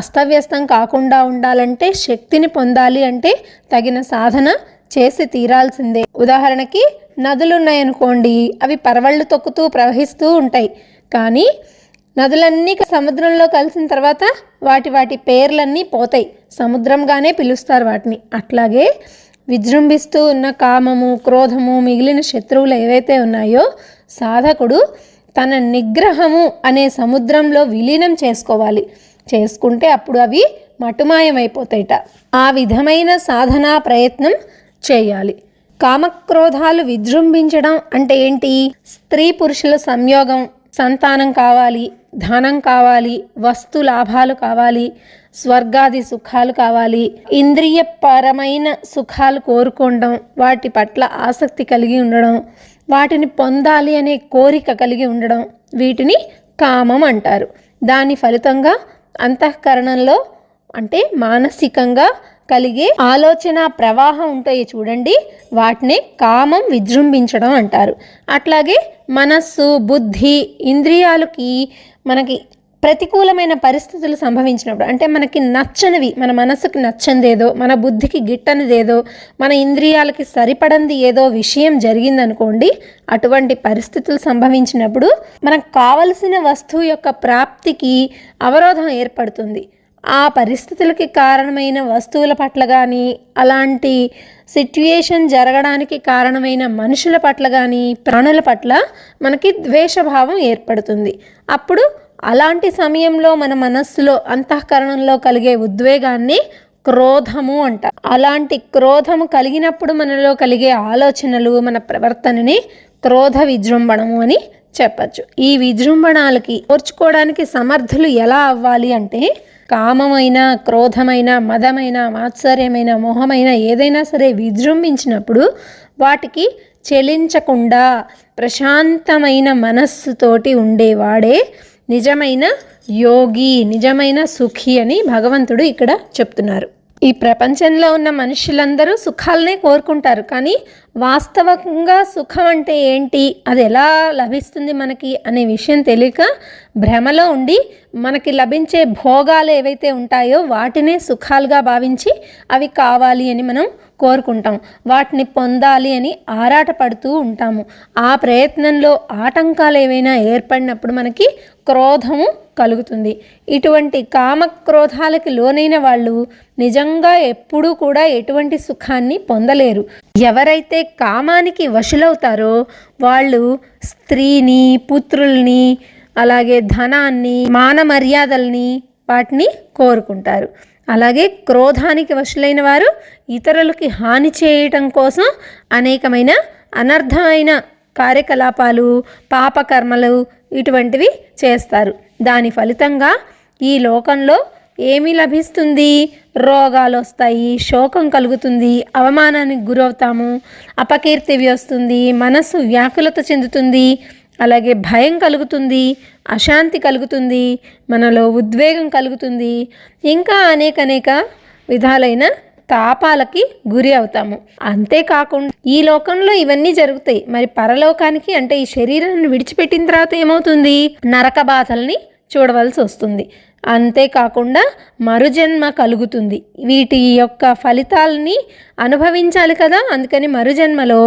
అస్తవ్యస్తం కాకుండా ఉండాలంటే, శక్తిని పొందాలి అంటే తగిన సాధన చేసి తీరాల్సిందే. ఉదాహరణకి నదులు ఉన్నాయనుకోండి, అవి పరవళ్ళు తొక్కుతూ ప్రవహిస్తూ ఉంటాయి. కానీ నదులన్నీ సముద్రంలో కలిసిన తర్వాత వాటి పేర్లన్నీ పోతాయి, సముద్రంగానే పిలుస్తారు వాటిని. అట్లాగే విజృంభిస్తూ ఉన్న కామము, క్రోధము, మిగిలిన శత్రువులు ఏవైతే ఉన్నాయో సాధకుడు తన నిగ్రహము అనే సముద్రంలో విలీనం చేసుకోవాలి. చేసుకుంటే అప్పుడు అవి మటుమాయమైపోతాయిట. ఆ విధమైన సాధనా ప్రయత్నం చేయాలి. కామక్రోధాలు విజృంభించడం అంటే ఏంటి? స్త్రీ పురుషుల సంయోగం, సంతానం కావాలి, ధనం కావాలి, వస్తు లాభాలు కావాలి, స్వర్గాది సుఖాలు కావాలి, ఇంద్రియపరమైన సుఖాలు కోరుకోవడం, వాటి పట్ల ఆసక్తి కలిగి ఉండడం, వాటిని పొందాలి అనే కోరిక కలిగి ఉండడం, వీటిని కామం అంటారు. దాని ఫలితంగా అంతఃకరణంలో అంటే మానసికంగా కలిగే ఆలోచన ప్రవాహం ఉంటాయి చూడండి, వాటినే కామం విజృంభించడం అంటారు. అట్లాగే మనస్సు, బుద్ధి, ఇంద్రియాలకి మనకి ప్రతికూలమైన పరిస్థితులు సంభవించినప్పుడు, అంటే మనకి నచ్చనివి, మన మనసుకి నచ్చనిదేదో, మన బుద్ధికి గిట్టనిదేదో, మన ఇంద్రియాలకి సరిపడంది ఏదో విషయం జరిగిందనుకోండి, అటువంటి పరిస్థితులు సంభవించినప్పుడు మనకు కావలసిన వస్తువు యొక్క ప్రాప్తికి అవరోధం ఏర్పడుతుంది. ఆ పరిస్థితులకి కారణమైన వస్తువుల పట్ల కానీ, అలాంటి సిట్యుయేషన్ జరగడానికి కారణమైన మనుషుల పట్ల కానీ, ప్రాణుల పట్ల మనకి ద్వేషభావం ఏర్పడుతుంది. అప్పుడు అలాంటి సమయంలో మన మనస్సులో, అంతఃకరణంలో కలిగే ఉద్వేగాన్ని క్రోధము అంట. అలాంటి క్రోధము కలిగినప్పుడు మనలో కలిగే ఆలోచనలు, మన ప్రవర్తనని క్రోధ విజృంభణము అని చెప్పచ్చు. ఈ విజృంభణాలకి ఓర్చుకోవడానికి సమర్థులు ఎలా అవ్వాలి అంటే, కామమైన, క్రోధమైన, మదమైన, మాత్సర్యమైన, మోహమైన ఏదైనా సరే విజృంభించినప్పుడు వాటికి చెలించకుండా ప్రశాంతమైన మనస్సుతోటి ఉండేవాడే నిజమైన యోగి, నిజమైన సుఖి అని భగవంతుడు ఇక్కడ చెప్తున్నారు. ఈ ప్రపంచంలో ఉన్న మనుషులందరూ సుఖాలనే కోరుకుంటారు, కానీ వాస్తవంగా సుఖం అంటే ఏంటి, అది ఎలా లభిస్తుంది మనకి అనే విషయం తెలియక భ్రమలో ఉండి మనకి లభించే భోగాలు ఏవైతే ఉంటాయో వాటినే సుఖాలుగా భావించి అవి కావాలి అని మనం కోరుకుంటాం, వాటిని పొందాలి అని ఆరాటపడుతూ ఉంటాము. ఆ ప్రయత్నంలో ఆటంకాలు ఏవైనా ఏర్పడినప్పుడు మనకి క్రోధము కలుగుతుంది. ఇటువంటి కామక్రోధాలకి లోనైన వాళ్ళు నిజంగా ఎప్పుడూ కూడా ఎటువంటి సుఖాన్ని పొందలేరు. ఎవరైతే కామానికి వశులవుతారో వాళ్ళు స్త్రీని, పుత్రుల్ని, అలాగే ధనాన్ని, మాన మర్యాదల్ని వాటిని కోరుకుంటారు. అలాగే క్రోధానికి వశులైన వారు ఇతరులకి హాని చేయటం కోసం అనేకమైన అనర్థమైన కార్యకలాపాలు, పాపకర్మలు ఇటువంటివి చేస్తారు. దాని ఫలితంగా ఈ లోకంలో ఏమి లభిస్తుంది? రోగాలు వస్తాయి, శోకం కలుగుతుంది, అవమానానికి గురవుతాము, అపకీర్తి వస్తుంది, మనస్సు వ్యాకులత చెందుతుంది, అలాగే భయం కలుగుతుంది, అశాంతి కలుగుతుంది, మనలో ఉద్వేగం కలుగుతుంది, ఇంకా అనేక విధాలైన తాపాలకి గురి అవుతాము. అంతేకాకుండా ఈ లోకంలో ఇవన్నీ జరుగుతాయి, మరి పరలోకానికి అంటే ఈ శరీరాన్ని విడిచిపెట్టిన తర్వాత ఏమవుతుంది? నరక బాధల్ని చూడవలసి వస్తుంది. అంతేకాకుండా మరుజన్మ కలుగుతుంది. వీటి యొక్క ఫలితాలని అనుభవించాలి కదా, అందుకని మరుజన్మలో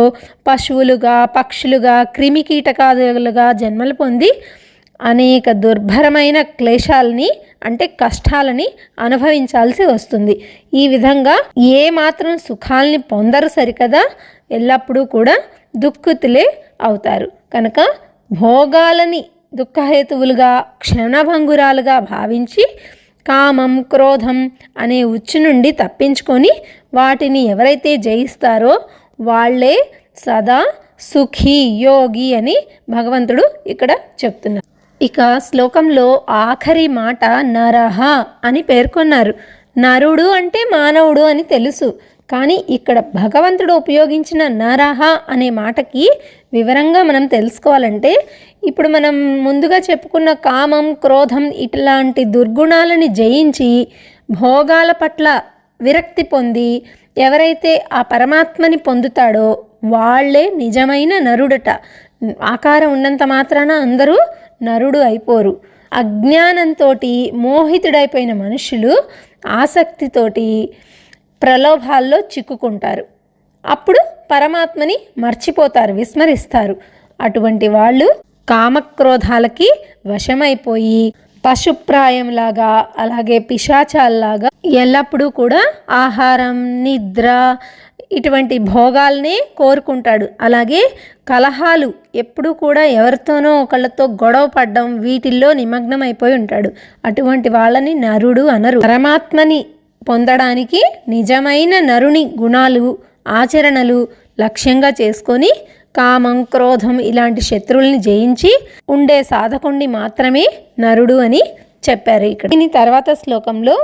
పశువులుగా, పక్షులుగా, క్రిమికీటకాదులుగా జన్మలు పొంది అనేక దుర్భరమైన క్లేశాలని అంటే కష్టాలని అనుభవించాల్సి వస్తుంది. ఈ విధంగా ఏ మాత్రం సుఖాలని పొందరు సరికదా, ఎల్లప్పుడూ కూడా దుఃఖితులే అవుతారు. కనుక భోగాలని దుఃఖహేతువులుగా, క్షణభంగురాలుగా భావించి కామం, క్రోధం అనే ఉచ్చు నుండి తప్పించుకొని వాటిని ఎవరైతే జయిస్తారో వాళ్ళే సదా సుఖీ యోగి అని భగవంతుడు ఇక్కడ చెప్తున్నారు. ఇక శ్లోకంలో ఆఖరి మాట నరహ అని పేర్కొన్నారు. నరుడు అంటే మానవుడు అని తెలుసు, కానీ ఇక్కడ భగవంతుడు ఉపయోగించిన నరహ అనే మాటకి వివరంగా మనం తెలుసుకోవాలంటే ఇప్పుడు మనం ముందుగా చెప్పుకున్న కామం, క్రోధం ఇట్లాంటి దుర్గుణాలని జయించి భోగాల పట్ల విరక్తి పొంది ఎవరైతే ఆ పరమాత్మని పొందుతాడో వాళ్ళే నిజమైన నరుడట. ఆకారం ఉన్నంత మాత్రాన అందరూ నరుడు అయిపోరు. అజ్ఞానంతో మోహితుడైపోయిన మనుషులు ఆసక్తితోటి ప్రలోభాల్లో చిక్కుకుంటారు. అప్పుడు పరమాత్మని మర్చిపోతారు, విస్మరిస్తారు. అటువంటి వాళ్ళు కామక్రోధాలకి వశమైపోయి పశుప్రాయంలాగా, అలాగే పిశాచాల్లాగా ఎల్లప్పుడూ కూడా ఆహారం, నిద్ర ఇటువంటి భోగాల్నే కోరుకుంటాడు. అలాగే కలహాలు, ఎప్పుడూ కూడా ఎవరితోనో ఒకళ్ళతో గొడవ పడడం, వీటిల్లో నిమగ్నం అయిపోయి ఉంటాడు. అటువంటి వాళ్ళని నరుడు అనరు. పరమాత్మని పొందడానికి నిజమైన నరుని గుణాలు, ఆచరణలు లక్ష్యంగా చేసుకొని కామం, క్రోధం ఇలాంటి శత్రువుల్ని జయించి ఉండే సాధకుణ్ణి మాత్రమే నరుడు అని చెప్పారు ఇక్కడ. దీని తర్వాత శ్లోకంలో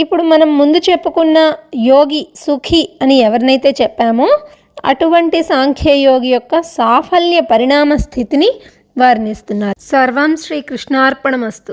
ఇప్పుడు మనం ముందు చెప్పుకున్న యోగి సుఖి అని ఎవరినైతే చెప్పామో అటువంటి సాంఖ్యయోగి యొక్క సాఫల్య పరిణామ స్థితిని వర్ణిస్తున్నారు. సర్వం శ్రీకృష్ణార్పణమస్తు.